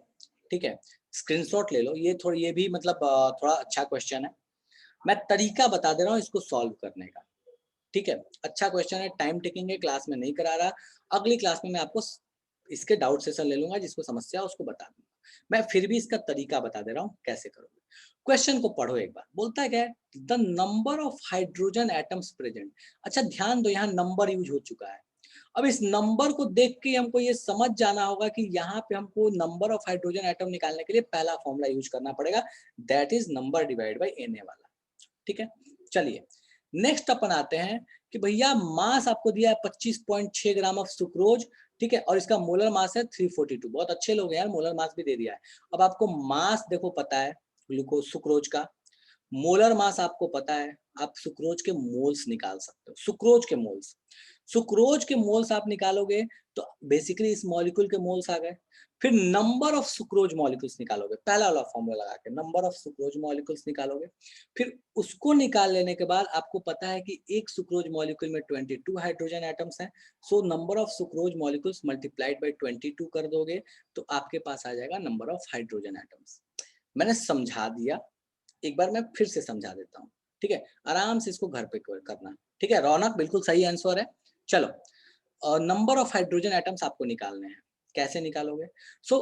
ठीक है, स्क्रीनशॉट ले लो। ये भी मतलब थोड़ा अच्छा क्वेश्चन है, मैं तरीका बता दे रहा हूँ इसको सॉल्व करने का, ठीक है। अच्छा क्वेश्चन है, टाइम टेकिंग है, क्लास में नहीं करा रहा, अगली क्लास में मैं आपको इसके डाउट सेशन ले लूंगा, जिसको समस्या है उसको बता दूंगा। मैं फिर भी इसका तरीका बता दे रहा हूँ कैसे करोगे। क्वेश्चन को पढ़ो एक बार, बोलता है क्या, the number of hydrogen atoms present. अच्छा ध्यान दो, यहाँ नंबर यूज हो चुका है। अब इस नंबर को देख के हमको ये समझ जाना होगा कि यहाँ पे हमको नंबर ऑफ हाइड्रोजन एटम निकालने के लिए पहला फॉर्मूला यूज करना पड़ेगा, that is number divide by Na वाला, ठीक है। चलिए नेक्स्ट अपन आते हैं कि भैया मास आपको दिया है 25.6 ग्राम ऑफ सुक्रोज, ठीक है, और इसका मोलर मास है 342। बहुत अच्छे लोग हैं यार, मोलर मास भी दे दिया है। अब आपको मास देखो पता है ग्लूकोज सुक्रोज का, मोलर मास आपको पता है, आप सुक्रोज के मोल्स निकाल सकते हो, सुक्रोज के मोल्स, सुक्रोज के मोल्स आप निकालोगे तो बेसिकली इस मॉलिक्यूल के मोल्स आ गए। फिर नंबर ऑफ सुक्रोज मॉलिक्यूल्स निकालोगे, पहला वाला फॉर्मूला लगा के नंबर ऑफ सुक्रोज मॉलिक्यूल्स निकालोगे। फिर उसको निकाल लेने के बाद आपको पता है कि एक सुक्रोज मॉलिक्यूल में 22 हाइड्रोजन एटम्स हैं, सो number of sucrose molecules multiplied by 22 कर दोगे तो आपके पास आ जाएगा नंबर ऑफ हाइड्रोजन एटम्स। मैंने समझा दिया, एक बार मैं फिर से समझा देता हूँ, ठीक है, आराम से इसको घर पे करना, ठीक है। रौनक बिल्कुल सही आंसर है। चलो नंबर ऑफ हाइड्रोजन एटम्स आपको निकालने हैं, कैसे निकालोगे।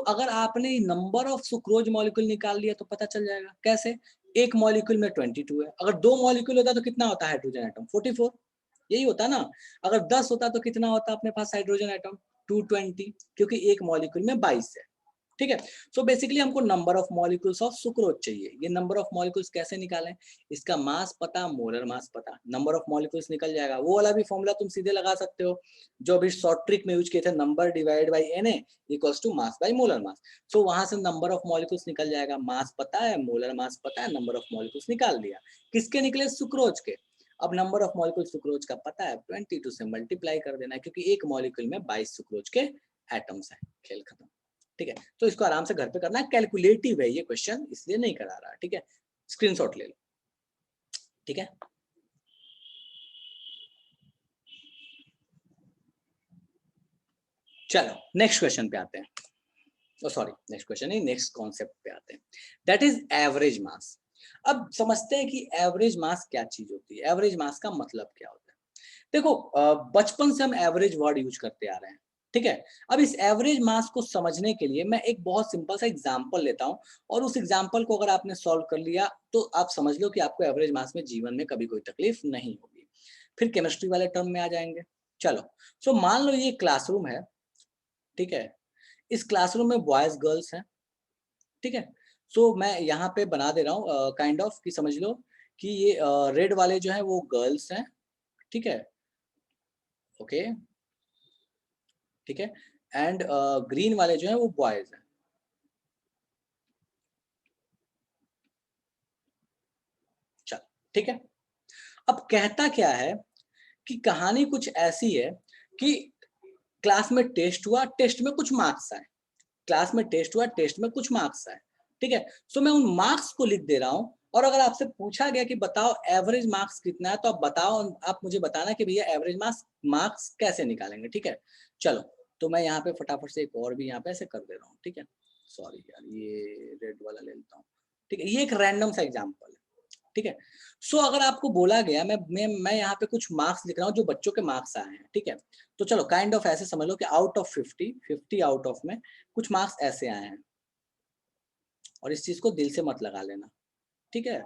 अगर आपने नंबर ऑफ सुक्रोज मॉलिक्यूल निकाल लिया तो पता चल जाएगा कैसे, एक मॉलिक्यूल में 22 है, अगर 2 मॉलिक्यूल होता तो कितना होता है हाइड्रोजन एटम, 44, यही होता ना। अगर 10 होता तो कितना होता अपने पास हाइड्रोजन एटम, 220, क्योंकि एक मॉलिक्यूल में 22 है, ठीक है। सो बेसिकली हमको number of molecules of sucrose चाहिए। ये नंबर ऑफ मॉलिक्यूल्स कैसे निकालें, इसका मास पता, मोलर मास पता, नंबर ऑफ मॉलिक्यूल्स निकल जाएगा। वो वाला भी फॉर्मूला तुम सीधे लगा सकते हो जो अभी शॉर्ट ट्रिक में यूज किए थे, number divide by Na equals to mass by molar mass. So वहां से नंबर ऑफ मॉलिक्यूल्स निकल जाएगा, मास पता है, मोलर मास पता है, नंबर ऑफ मॉलिक्यूल्स निकाल दिया। किसके निकले, सुक्रोज के। अब नंबर ऑफ मॉलिक्यूल सुक्रोज का पता है, 22 से मल्टीप्लाई कर देना है, क्योंकि एक मॉलिक्यूल में 22 सुक्रोज के एटम्स हैं। खेल खत्म, ठीक है। तो इसको आराम से घर पे करना है, कैलकुलेटिव है ये क्वेश्चन, इसलिए नहीं करा रहा, ठीक है। स्क्रीनशॉट ले लो, ठीक है। चलो नेक्स्ट क्वेश्चन पे आते हैं, सॉरी नेक्स्ट क्वेश्चन नहीं, नेक्स्ट कॉन्सेप्ट पे आते हैं, दैट इज एवरेज मास। अब समझते हैं कि एवरेज मास क्या चीज होती है, एवरेज मास का मतलब क्या होता है। देखो बचपन से हम एवरेज वर्ड यूज करते आ रहे हैं, ठीक है। अब इस एवरेज मास को समझने के लिए मैं एक बहुत सिंपल सा एग्जांपल लेता हूं, और उस एग्जांपल को अगर आपने सॉल्व कर लिया तो आप समझ लो कि आपको एवरेज मास में जीवन में कभी कोई तकलीफ नहीं होगी। फिर केमिस्ट्री वाले टर्म में आ जाएंगे। चलो, सो मान लो ये क्लासरूम है, ठीक है, इस क्लासरूम में बॉयज गर्ल्स हैं, ठीक है। सो मैं यहाँ पे बना दे रहा हूँ काइंड ऑफ कि समझ लो कि ये रेड वाले जो है वो गर्ल्स हैं, ठीक है, ओके, ठीक है, एंड ग्रीन वाले जो है वो बॉयज हैं। चल, ठीक है। अब कहता क्या है कि कहानी कुछ ऐसी है कि क्लास में टेस्ट हुआ, टेस्ट में कुछ मार्क्स आए, क्लास में टेस्ट हुआ, टेस्ट में कुछ मार्क्स आए, ठीक है। सो मैं उन मार्क्स को लिख दे रहा हूं, और अगर आपसे पूछा गया कि बताओ एवरेज मार्क्स कितना है, तो आप बताओ, आप मुझे बताना कि भैया एवरेज मार्क्स कैसे निकालेंगे, ठीक है। चलो, तो मैं यहाँ पे फटाफट से एक और भी यहाँ पे ऐसे कर दे रहा हूँ, ठीक है। सॉरी यार, ये रेड वाला ले लेता हूँ, ठीक है। ये एक रैंडम सा एग्जाम्पल है, ठीक है। सो अगर आपको बोला गया, मैं यहाँ पे कुछ मार्क्स लिख रहा हूँ जो बच्चों के मार्क्स आए हैं, ठीक है। तो चलो काइंड ऑफ ऐसे समझ लो कि आउट ऑफ 50 आउट ऑफ में कुछ मार्क्स ऐसे आए हैं, और इस चीज को दिल से मत लगा लेना, ठीक है।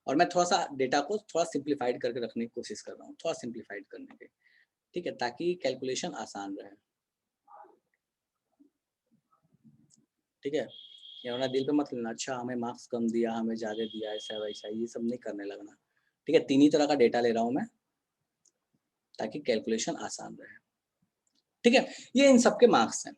और मैं थोड़ा सा डेटा को थोड़ा सिंप्लीफाइड करके रखने की कोशिश कर रहा हूँ, थोड़ा सिंप्लीफाइड करने के, ठीक है, ताकि कैलकुलेशन आसान रहे, ठीक है। ये वरना दिल पे मत लेना, अच्छा हमें मार्क्स कम दिया, हमें ज्यादा दिया, ऐसा वैसा, ये सब नहीं करने लगना, ठीक है। 3 ही तरह का डेटा ले रहा हूँ मैं, ताकि कैलकुलेशन आसान रहे, ठीक है। ये इन सबके मार्क्स हैं।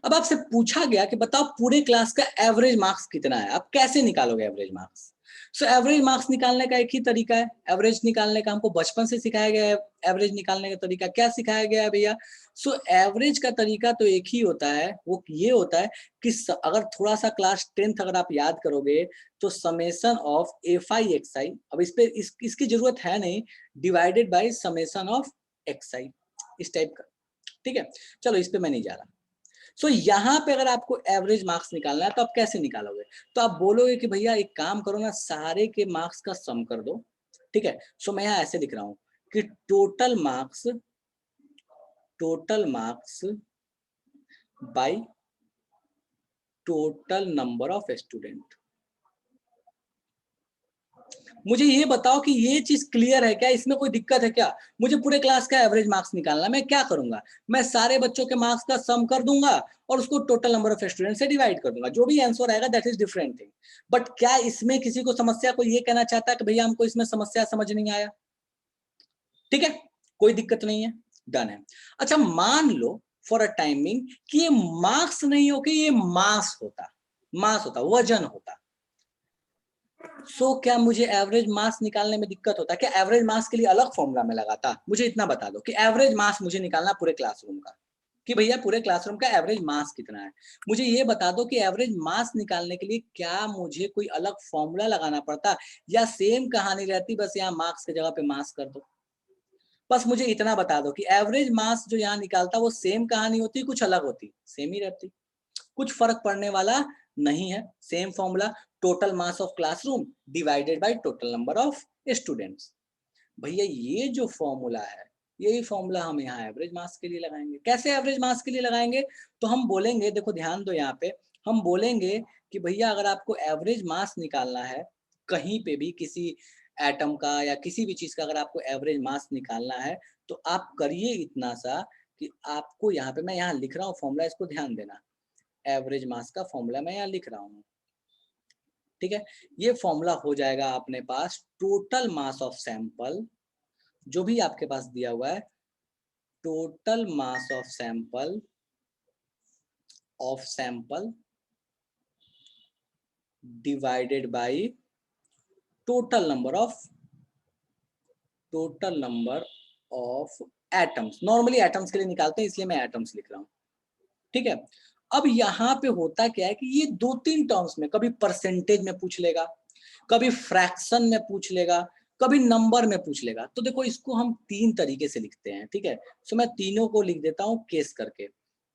अब आपसे पूछा गया कि बताओ पूरे क्लास का एवरेज मार्क्स कितना है, आप कैसे निकालोगे average marks. So average marks निकालने का एक ही तरीका है, एवरेज निकालने का हमको बचपन से सिखाया गया है। एवरेज निकालने का तरीका क्या सिखाया गया है भैया। सो एवरेज का तरीका तो एक ही होता है, वो ये होता है कि अगर थोड़ा सा क्लास 10th अगर आप याद करोगे तो summation of F I X I, अब इस पे इसकी जरूरत है नहीं, divided by summation of X I, इस टाइप का, ठीक है। चलो इस पे मैं नहीं जा रहा। सो यहाँ पे अगर आपको एवरेज मार्क्स निकालना है तो आप कैसे निकालोगे, तो आप बोलोगे कि भैया एक काम करो ना, सारे के मार्क्स का सम कर दो, ठीक है। सो मैं यहाँ ऐसे लिख रहा हूँ कि total marks by total number of student. मुझे ये बताओ कि ये चीज क्लियर है क्या, इसमें कोई दिक्कत है क्या। मुझे पूरे क्लास का एवरेज मार्क्स निकालना, मैं क्या करूंगा, मैं सारे बच्चों के मार्क्स का सम कर दूंगा और उसको टोटल नंबर ऑफ स्टूडेंट से डिवाइड कर दूंगा, जो भी आंसर आएगा that is different thing. But क्या इसमें किसी को समस्या, को ये कहना चाहता है कि भैया हमको इसमें समस्या समझ नहीं आया, ठीक है, कोई दिक्कत नहीं है, डन है। अच्छा मान लो फॉर अ टाइमिंग कि ये मार्क्स नहीं हो, कि ये मास होता, वजन होता। सो क्या मुझे एवरेज मास निकालने में दिक्कत होता है क्या, एवरेज मास के लिए अलग फॉर्मूला में लगाता। मुझे इतना बता दो कि एवरेज मास मुझे निकालना पूरे क्लासरूम का, कि भैया पूरे क्लासरूम का एवरेज मास कितना है। मुझे ये बता दो कि एवरेज मास निकालने के लिए क्या मुझे कोई अलग फॉर्मूला लगाना पड़ता, या सेम कहानी रहती, बस यहाँ मार्क्स की जगह पे मास कर दो। बस मुझे इतना बता दो कि एवरेज मास जो यहाँ निकालता वो सेम कहानी होती, कुछ अलग होती, सेम ही रहती, कुछ फर्क पड़ने वाला नहीं है, same formula, total mass of classroom divided by total number of students. भैया ये जो फॉर्मूला है, यही फॉर्मूला हम यहाँ एवरेज मास के लिए लगाएंगे। कैसे एवरेज मास के लिए लगाएंगे, तो हम बोलेंगे, देखो ध्यान दो यहाँ पे, हम बोलेंगे कि भैया अगर आपको एवरेज मास निकालना है, कहीं पे भी किसी एटम का या किसी भी चीज का अगर आपको एवरेज मास निकालना है, तो आप करिए इतना सा कि आपको यहाँ पे, मैं यहाँ लिख रहा हूँ फॉर्मूला, इसको ध्यान देना, एवरेज मास का फॉर्मूला मैं यहाँ लिख रहा हूँ, ठीक है। ये फॉर्मूला हो जाएगा अपने पास टोटल मास ऑफ सैंपल, जो भी आपके पास दिया हुआ है, total mass of sample divided by total number of atoms. Normally atoms के लिए निकालते हैं, इसलिए मैं एटम्स लिख रहा हूँ, ठीक है। अब यहाँ पे होता क्या है कि ये 2-3 टर्म्स में, कभी परसेंटेज में पूछ लेगा, कभी फ्रैक्शन में पूछ लेगा, कभी नंबर में पूछ लेगा। तो देखो इसको हम 3 तरीके से लिखते हैं, ठीक है। सो मैं तीनों को लिख देता हूँ केस करके।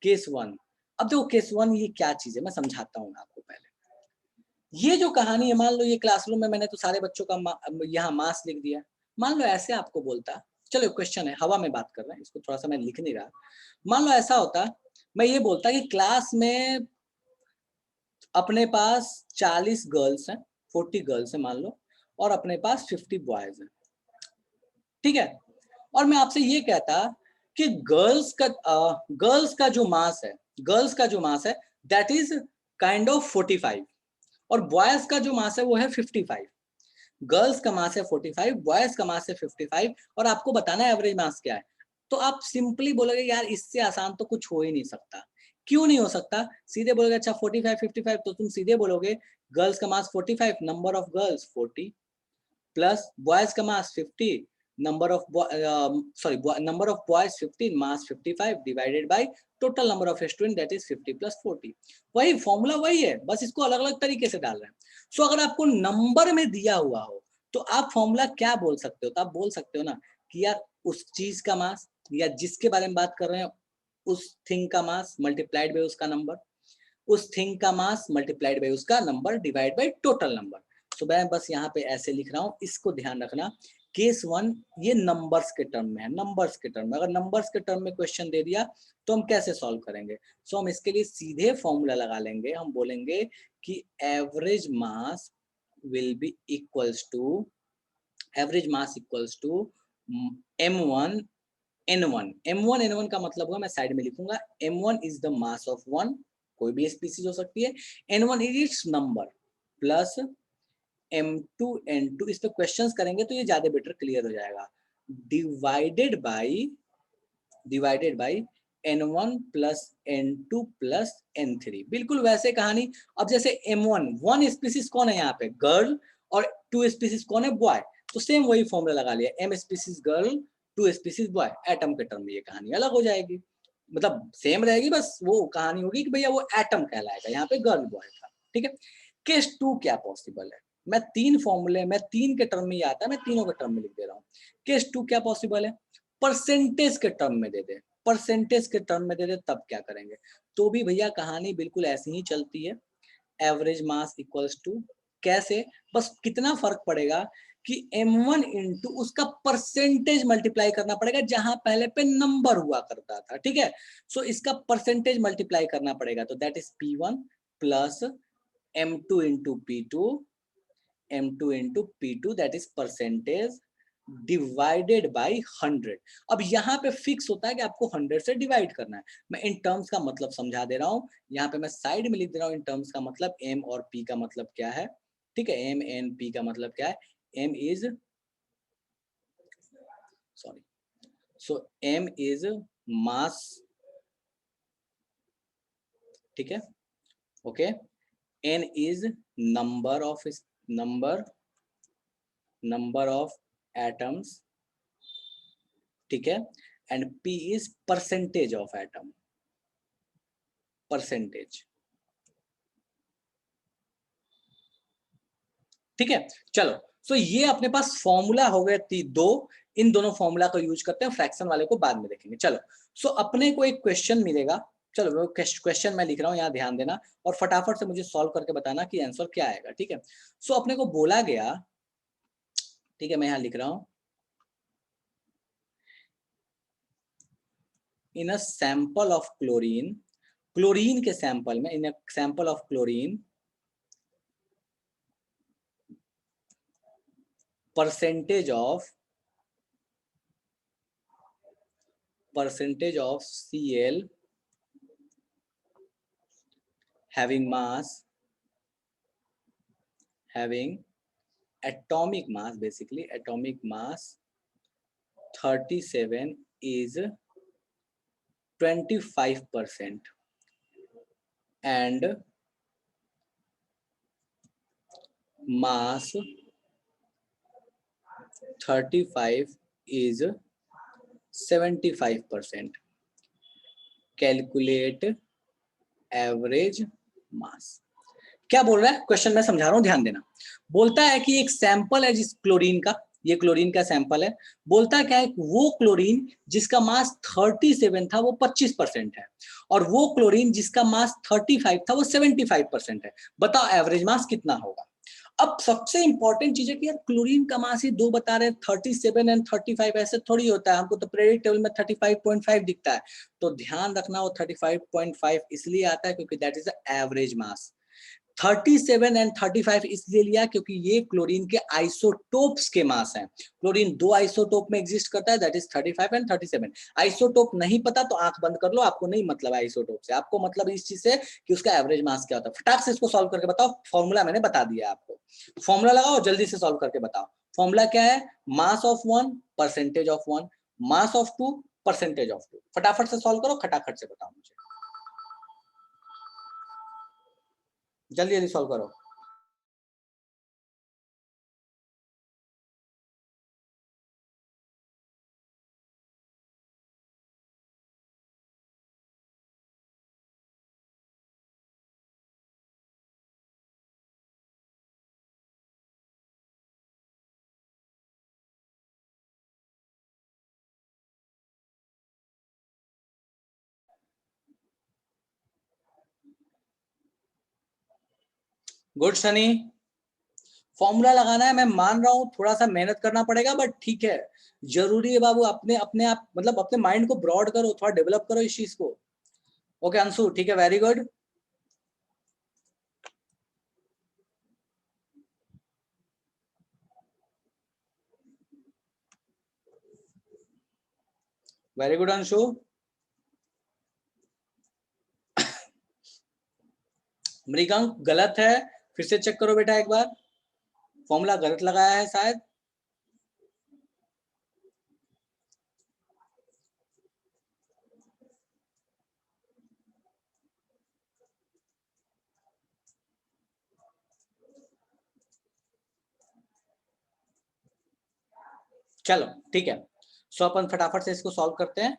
केस 1, अब देखो केस 1 ये क्या चीज है, मैं समझाता हूँ आपको पहले। ये जो कहानी है, मान लो ये क्लासरूम में मैंने तो सारे बच्चों का यहाँ मास लिख दिया। मान लो ऐसे आपको बोलता, चलो क्वेश्चन है, हवा में बात कर रहे हैं, इसको थोड़ा सा मैं लिख नहीं रहा। मान लो ऐसा होता, मैं ये बोलता कि क्लास में अपने पास 40 गर्ल्स हैं, 40 गर्ल्स हैं मान लो, और अपने पास 50 बॉयज हैं, ठीक है। और मैं आपसे ये कहता कि गर्ल्स का जो मास है, गर्ल्स का जो मास है दैट इज काइंड ऑफ 45, और बॉयज का जो मास है वो है 55। गर्ल्स का मास है 45, बॉयज का मास है 55, और आपको बताना है एवरेज मास क्या है। तो आप सिंपली बोलोगे यार इससे आसान तो कुछ हो ही नहीं सकता। क्यों नहीं हो सकता? सीधे बोलोगे अच्छा 45 55, तो तुम सीधे बोलोगे गर्ल्स का मास 45, number of girls 40, plus boys का मास 50, number of number of boys 15, mass 55 divided by total number of student that is 50 plus 40। वही फॉर्मूला वही है, बस इसको अलग अलग तरीके से डाल रहे हैं। सो अगर आपको नंबर में दिया हुआ हो तो आप फॉर्मूला क्या बोल सकते हो? तो आप बोल सकते हो ना कि यार उस चीज का मास या जिसके बारे में बात कर रहे हैं उस थिंग का मास मल्टीप्लाइड बाय उसका नंबर, उस थिंग का मास मल्टीप्लाइड बाय उसका number divide by total number. तो मैं बस यहाँ पे ऐसे लिख रहा हूँ, इसको ध्यान रखना। केस 1 ये नंबर्स के टर्म में है, नंबर्स के टर्म में। अगर नंबर्स के टर्म में क्वेश्चन दे दिया तो हम कैसे सॉल्व करेंगे? सो हम इसके लिए सीधे फॉर्मूला लगा लेंगे। हम बोलेंगे कि average mass will be equals to, average mass equals to m1 n1। m1 n1 का मतलब होगा, मैं साइड में लिखूंगा, m1 is the mass of one, कोई भी स्पीसीज हो सकती है, n1 is it's number, plus m2 n2, इस पे क्वेश्चंस करेंगे तो ये ज्यादा बेटर क्लियर हो जाएगा, divided by n1 plus n2 plus n3। बिल्कुल वैसे कहानी। अब जैसे m1 वन स्पीसीज कौन है यहाँ पे? गर्ल, और 2 स्पीसीज कौन है? बॉय। तो सेम वही फॉर्मूला लगा लिया, m species girl 2 species boy. Atom के टर्म में ये कहानी अलग हो जाएगी, मतलब सेम रहेगी, बस वो कहानी होगी कि भैया वो एटम कहलाएगा, यहाँ पे गर्ल बॉय था, ठीक है। केस 2 क्या पॉसिबल है? मैं 3 फॉर्मूले, मैं 3 के टर्म में ही आता है, मैं तीनों के टर्म में लिख दे रहा हूँ। केस 2 क्या पॉसिबल है? परसेंटेज के टर्म में दे दे, परसेंटेज के टर्म में दे दे, तब क्या करेंगे? तो भी भैया कहानी बिल्कुल ऐसी ही चलती है, एवरेज मास इक्वल्स टू, कैसे? बस कितना फर्क पड़ेगा कि m1 इंटू उसका परसेंटेज मल्टीप्लाई करना पड़ेगा जहां पहले पे नंबर हुआ करता था, ठीक है। सो इसका परसेंटेज मल्टीप्लाई करना पड़ेगा, तो that is p1 plus m2 into p2 that is percentage divided by 100। अब यहाँ पे फिक्स होता है कि आपको 100 से डिवाइड करना है। मैं इन टर्म्स का मतलब समझा दे रहा हूँ, यहाँ पे मैं साइड में लिख दे रहा हूँ इन टर्म्स का मतलब, m और p का मतलब क्या है, ठीक है। m and p का मतलब क्या है? m is, sorry, so m is mass, ठीक है, okay. n is number of atoms, ठीक है, and p is percentage of atom, percentage, ठीक है। चलो, सो ये अपने पास फॉर्मूला हो गए दो। इन दोनों फॉर्मूला को यूज करते हैं, फ्रैक्शन वाले को बाद में देखेंगे। चलो, सो अपने को एक क्वेश्चन मिलेगा। चलो वो क्वेश्चन मैं लिख रहा हूँ, यहाँ ध्यान देना, और फटाफट से मुझे सॉल्व करके बताना कि आंसर क्या आएगा, ठीक है। सो अपने को बोला गया, ठीक है, मैं यहाँ लिख रहा हूँ, in a sample of chlorine, chlorine के सैंपल में, in a sample of chlorine, percentage of Cl having atomic mass, basically atomic mass 37 is 25%, and mass 35 is 75%. Calculate average mass। क्या बोल रहा है क्वेश्चन? मैं समझा रहा हूं, ध्यान देना। बोलता है कि एक सैंपल है जिस क्लोरीन का, ये क्लोरीन का सैंपल है। बोलता क्या है? वो क्लोरीन जिसका मास 37 था वो 25% है, और वो क्लोरीन जिसका मास 35 था वो 75% है। बताओ एवरेज मास कितना होगा? अब सबसे इंपॉर्टेंट चीज है कि यार क्लोरीन का मास ही दो बता रहे, 37 एंड 35, ऐसे थोड़ी होता है। हमको तो पीरियोडिक टेबल में 35.5 दिखता है, तो ध्यान रखना वो 35.5 इसलिए आता है क्योंकि that is the average mass. 37 and 35 इसलिए लिया क्योंकि ये क्लोरीन के आइसोटोप्स के मास हैं। क्लोरीन 2 आइसोटोप में एग्जिस्ट करता है, दैट इज 35 एंड 37। आइसोटोप नहीं पता तो आंख बंद कर लो, आपको नहीं मतलब आइसोटोप से, आपको मतलब इस चीज से कि उसका एवरेज मास क्या होता है। फटाक से इसको सॉल्व करके बताओ, फॉर्मूला मैंने बता दिया आपको, फॉर्मूला लगाओ जल्दी से सॉल्व करके बताओ। फॉर्मूला क्या है? Mass of 1 percentage of 1, mass of 2 percentage of 2। फटाफट से सॉल्व करो, खटाखट से बताओ मुझे, जल्दी जल्दी सॉल्व करो। गुड सनी, फॉर्मूला लगाना है, मैं मान रहा हूं थोड़ा सा मेहनत करना पड़ेगा, बट ठीक है, जरूरी है बाबू। अपने अपने आप मतलब अपने माइंड को ब्रॉड करो, थोड़ा डेवलप करो इस चीज को। ओके अंशु, ठीक है, very good. Very good Anshu. Mrigank गलत है, फिर से चेक करो बेटा एक बार, फॉर्मूला गलत लगाया है शायद। चलो ठीक है, सो अपन फटाफट से इसको सॉल्व करते हैं।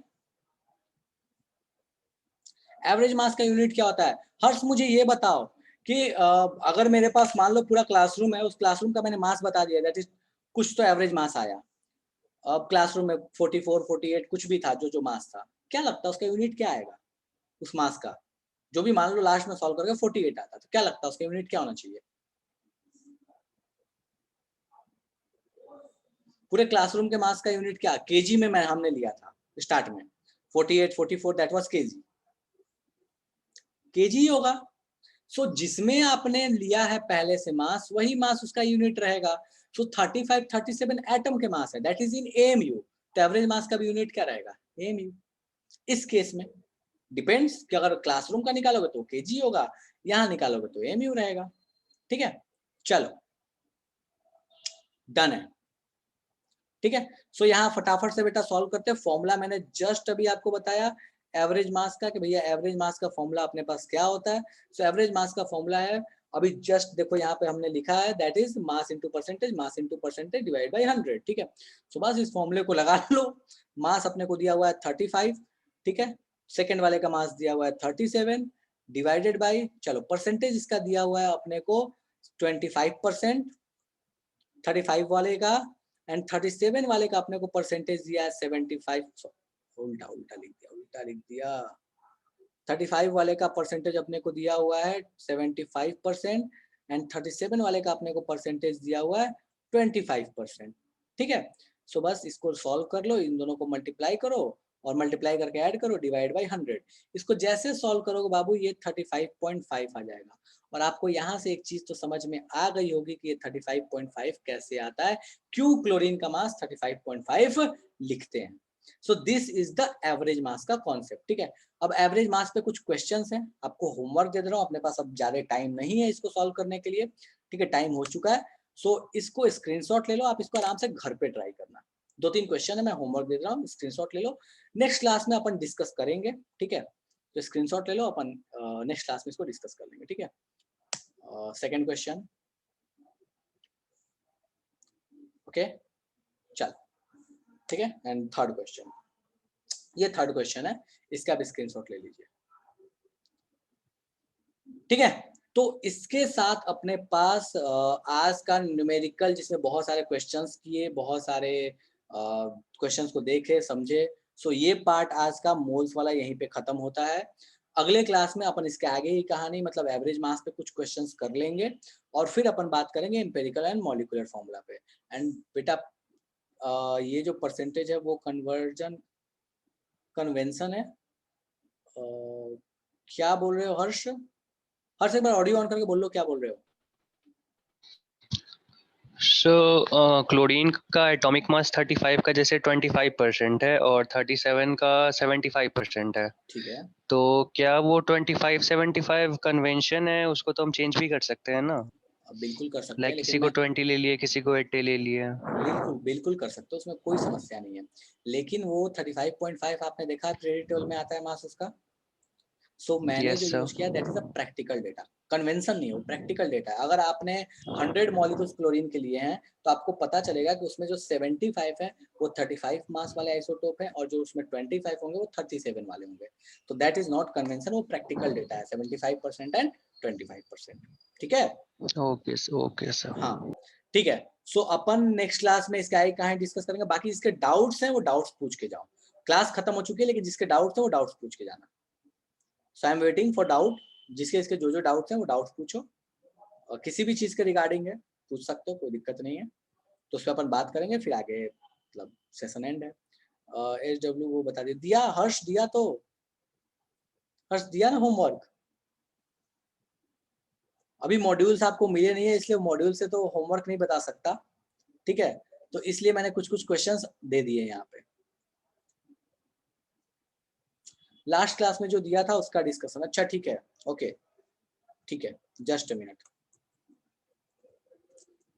एवरेज मास का यूनिट क्या होता है? हर्ष मुझे ये बताओ कि अगर मेरे पास मान लो पूरा क्लासरूम है, उस क्लासरूम का मैंने मास बता दिया, दैट इज कुछ तो एवरेज मास आया। अब क्लासरूम में 44 48 कुछ भी था, जो जो मास था, क्या लगता है उसका यूनिट क्या आएगा उस मास का? जो भी मान लो लास्ट में सॉल्व करके 48 आता, तो क्या लगता है उसका यूनिट क्या होना चाहिए? पूरे क्लासरूम के मास का यूनिट क्या? केजी में मैं हमने लिया था स्टार्ट में, 48 44 दैट वाज केजी, केजी होगा। सो जिसमें आपने लिया है पहले से मास, वही मास उसका यूनिट रहेगा। सो 35 37 एटम के मास है, दैट इज इन एएमयू। तो एवरेज मास का भी यूनिट क्या रहेगा? एएमयू। इस केस में डिपेंड्स कि अगर क्लासरूम का निकालोगे तो केजी होगा, यहां निकालोगे तो एएमयू रहेगा। ठीक है, चलो डन है। ठीक है, सो यहाँ फटाफट से बेटा सॉल्व करते हैं। फॉर्मूला मैंने जस्ट अभी आपको बताया एवरेज मास का, कि भैया एवरेज मास का फॉर्मूला अपने पास क्या होता है। सो एवरेज मास का फॉर्मूला है, अभी जस्ट देखो यहाँ पे हमने लिखा है, that is mass into percentage divide by 100। ठीक है, सो बस इस फॉर्मूले को लगा लो। मास अपने को दिया हुआ है 35, ठीक है, सेकेंड वाले का मास दिया हुआ है 37, डिवाइडेड बाई, चलो परसेंटेज इसका दिया हुआ है अपने को 25%, 35 वाले का, एंड 37 वाले का अपने को परसेंटेज दिया है 75, उल्टा उल्टा लिख दिया। 35 वाले का परसेंटेज अपने को दिया हुआ है 75% एंड 37 वाले का अपने को परसेंटेज दिया हुआ है 25%। ठीक है, सो बस इसको सॉल्व कर लो, इन दोनों को मल्टीप्लाई करो और मल्टीप्लाई करके ऐड करो, डिवाइड बाई 100। इसको जैसे सॉल्व करोगे बाबू, ये 35.5 आ जाएगा। और आपको यहाँ से एक चीज तो समझ में आ गई होगी कि ये 35.5 कैसे आता है, क्यों क्लोरीन का मास 35.5 लिखते हैं। So this is the average mass का कॉन्सेप्ट। ठीक है, अब एवरेज मास पे कुछ क्वेश्चंस हैं, आपको होमवर्क दे दे रहा हूँ, अपने पास अब ज्यादा टाइम नहीं है इसको सॉल्व करने के लिए। ठीक है, टाइम हो चुका है। सो इसको स्क्रीनशॉट ले लो, आप इसको आराम से घर पे ट्राई करना। 2-3 क्वेश्चन है, मैं होमवर्क दे रहा हूँ, स्क्रीनशॉट ले लो। नेक्स्ट क्लास में अपन डिस्कस करेंगे। ठीक है, तो स्क्रीनशॉट ले लो, अपन नेक्स्ट क्लास में इसको डिस्कस कर लेंगे। ठीक है, सेकंड क्वेश्चन, ओके चल, ठीक है, एंड थर्ड क्वेश्चन, ये थर्ड क्वेश्चन है, इसका भी स्क्रीनशॉट ले लीजिए। ठीक है, तो इसके साथ अपने पास आज का न्यूमेरिकल, जिसमें बहुत सारे क्वेश्चंस किए, बहुत सारे क्वेश्चंस को देखे समझे, सो ये पार्ट आज का मोल्स वाला यहीं पे खत्म होता है। अगले क्लास में अपन इसके आगे ही कहानी, मतलब एवरेज मास पे कुछ क्वेश्चंस कर लेंगे और फिर अपन बात करेंगे एम्पेरिकल एंड मॉलिक्यूलर फॉर्मूला पे। एंड बेटा ये जो परसेंटेज है वो कन्वेंशन है, क्या बोल रहे हो हर्ष? हर्ष एक बार ऑडियो ऑन करके बोल लो क्या बोल रहे हो। सो क्लोरीन का एटॉमिक मास 35 का जैसे 25% है और 37 का 75% है, ठीक है, तो क्या वो 25-75 कन्वेंशन है, उसको तो हम चेंज भी कर सकते हैं ना? अब बिल्कुल कर सकते हैं, लाइक लेकिन किसी को मैं 20 ले लिए, किसी को 80 ले लिए। बिल्कुल बिल्कुल कर सकते हो, उसमें कोई समस्या नहीं है। लेकिन वो 35.5 आपने देखा पीरियडिक टेबल में आता है मास उसका। सो मैंने जो यस यूज सर। किया that is a practical data, convention नहीं है, वो प्रैक्टिकल डेटा है। अगर आपने 100 मॉलिक्यूल्स क्लोरीन के लिए हैं तो आपको पता चलेगा कि उसमें जो 75 है वो 35 मास वाले आइसोटोप है, और जो उसमें 25 होंगे वो 37 वाले होंगे। तो दैट इज नॉट कन्वेंशन, वो प्रैक्टिकल डेटा है, 75% एंड 25%। ठीक है, ओके सर। हाँ ठीक है। सो अपन नेक्स्ट क्लास में इसके आगे कहानी डिस्कस करेंगे। बाकी जिसके डाउट्स हैं वो डाउट्स पूछ के जाओ। क्लास खत्म हो चुकी है, लेकिन जिसके डाउट्स हैं वो डाउट्स पूछ के जाना। So I am waiting for doubt. जिसके इसके जो डाउट्स हैं वो डाउट्स पूछो, और किसी भी चीज के रिगार्डिंग है पूछ सकते हो, कोई दिक्कत नहीं है। तो उस पर अपन बात करेंगे, फिर आगे मतलब सेशन एंड है। SW वो बता दिया, हर्ष दिया, तो हर्ष दिया ना होमवर्क। अभी मॉड्यूल्स आपको मिले नहीं है, इसलिए मॉड्यूल से तो होमवर्क नहीं बता सकता, ठीक है। तो इसलिए मैंने कुछ कुछ क्वेश्चंस दे दिए यहाँ पे। लास्ट क्लास में जो दिया था उसका डिस्कशन, अच्छा ठीक है, ओके ठीक है, just a minute.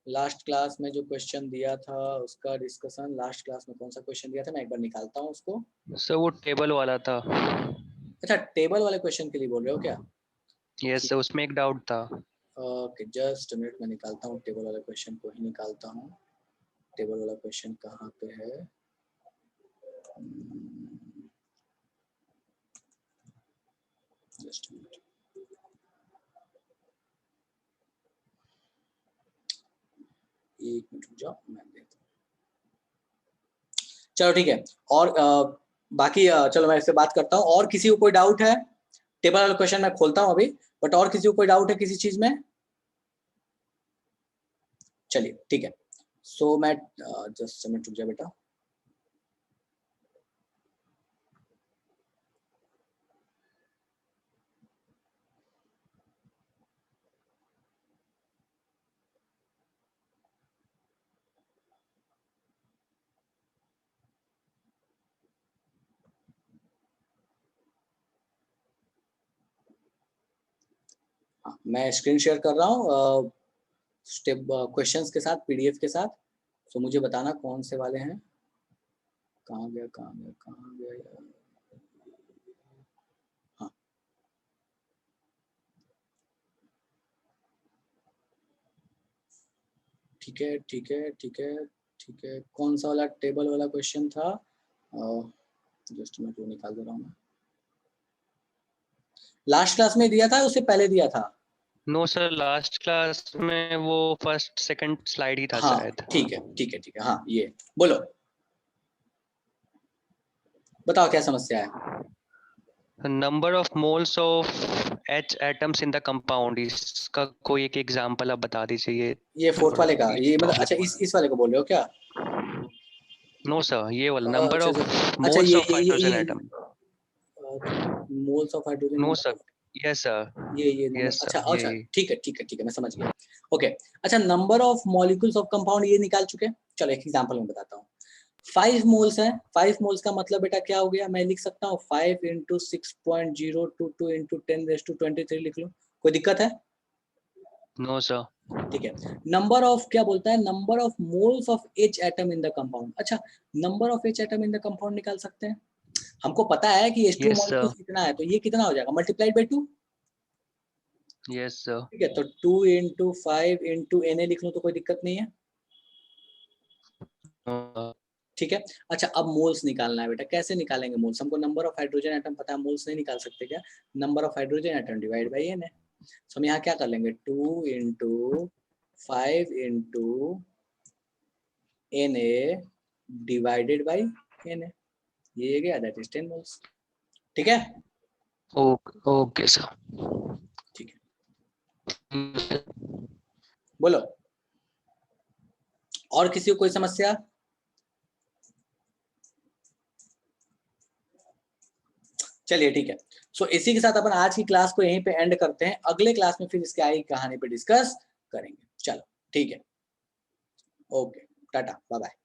Last class में जो क्वेश्चन दिया था उसका डिस्कशन, लास्ट क्लास में कौन सा क्वेश्चन दिया था, मैं एक बार निकालता हूँ उसको। सर वो टेबल वाला था। अच्छा, टेबल वाले क्वेश्चन के लिए बोल रहे हो क्या? यस सर, उसमें एक डाउट था। ओके जस्ट मिनट, मैं निकालता हूँ टेबल वाला क्वेश्चन को ही निकालता हूँ। टेबल वाला क्वेश्चन कहाँ पे है? जस्ट मिनट, एक मिनट रुक जाओ, मैं देखता हूँ। चलो ठीक है, और बाकी चलो मैं इससे बात करता हूँ। और किसी को कोई डाउट है? टेबल वाला क्वेश्चन मैं खोलता हूँ अभी, बट और किसी को कोई डाउट है किसी चीज में? चलिए ठीक है। सो मैं जस्ट मिनट रुक जा बेटा। हाँ, मैं स्क्रीन शेयर कर रहा हूँ स्टेप क्वेश्चंस के साथ, PDF के साथ। तो मुझे बताना कौन से वाले हैं। कहाँ गया कहाँ गया कहाँ गया यार? हाँ ठीक है ठीक है ठीक है ठीक है। कौन सा वाला टेबल वाला क्वेश्चन था? जस्ट मैं वो निकाल दे रहा हूँ। लास्ट क्लास में दिया था, उससे पहले दिया था? नो सर, लास्ट क्लास में वो फर्स्ट सेकंड स्लाइड ही था हाँ शायद। ठीक है ठीक है ठीक है, हाँ ये बोलो, बताओ क्या समस्या है। Number of moles of H atoms in the compound, इसका कोई एक एग्जांपल आप बता दीजिए। ये फोर्थ वाले का, ये मतलब अच्छा प्रॉब्लम। इस वाले को बोल रहे हो क्या? नो सर, ये वाला नंबर अच्छा ऑफ अच्छा, moles of hydrogen atom. Moles of hydrogen no in sir. Yes sir. ये नंबर, यस अच्छा सर, अच्छा ये। ठीक है ठीक है ठीक है, मैं समझ गया। ओके अच्छा, number of molecules of compound ये निकाल चुके हैं। चलो एक एग्जांपल में बताता हूँ। 5 मोल्स है, 5 मोल्स का मतलब बेटा क्या हो गया, मैं लिख सकता हूँ 5 × 6.022 × 10⁻23 लिख लो, कोई दिक्कत है? No sir. ठीक है। नंबर ऑफ क्या बोलता है, number of moles of H atom in the compound. अच्छा, number of H atom in the compound निकाल सकते हैं। हमको पता है कि H2 यस सर। मॉलिक्यूल्स कितना है, तो ये कितना हो जाएगा, मल्टीप्लाइड बाय 2। Yes sir. ठीक है, तो 2 × 5 × Na लिख लो तो कोई दिक्कत नहीं है। ठीक है। अच्छा अब मोल्स निकालना है बेटा, कैसे निकालेंगे मोल्स? हमको नंबर ऑफ हाइड्रोजन एटम पता है, मोल्स नहीं निकाल सकते क्या? Number of hydrogen atom divide by Na। तो हम यहाँ क्या कर लेंगे, 2 × 5 × Na डिवाइडेड बाय Na, ये गया, दैट इज 10 मोल्स। ठीक है ओके ओके सर। ठीक है, बोलो और किसी को कोई समस्या? चलिए ठीक है, सो इसी के साथ अपन आज की क्लास को यहीं पे एंड करते हैं, अगले क्लास में फिर इसके आगे कहानी पे डिस्कस करेंगे। चलो ठीक है, ओके, टाटा, बाय बाय।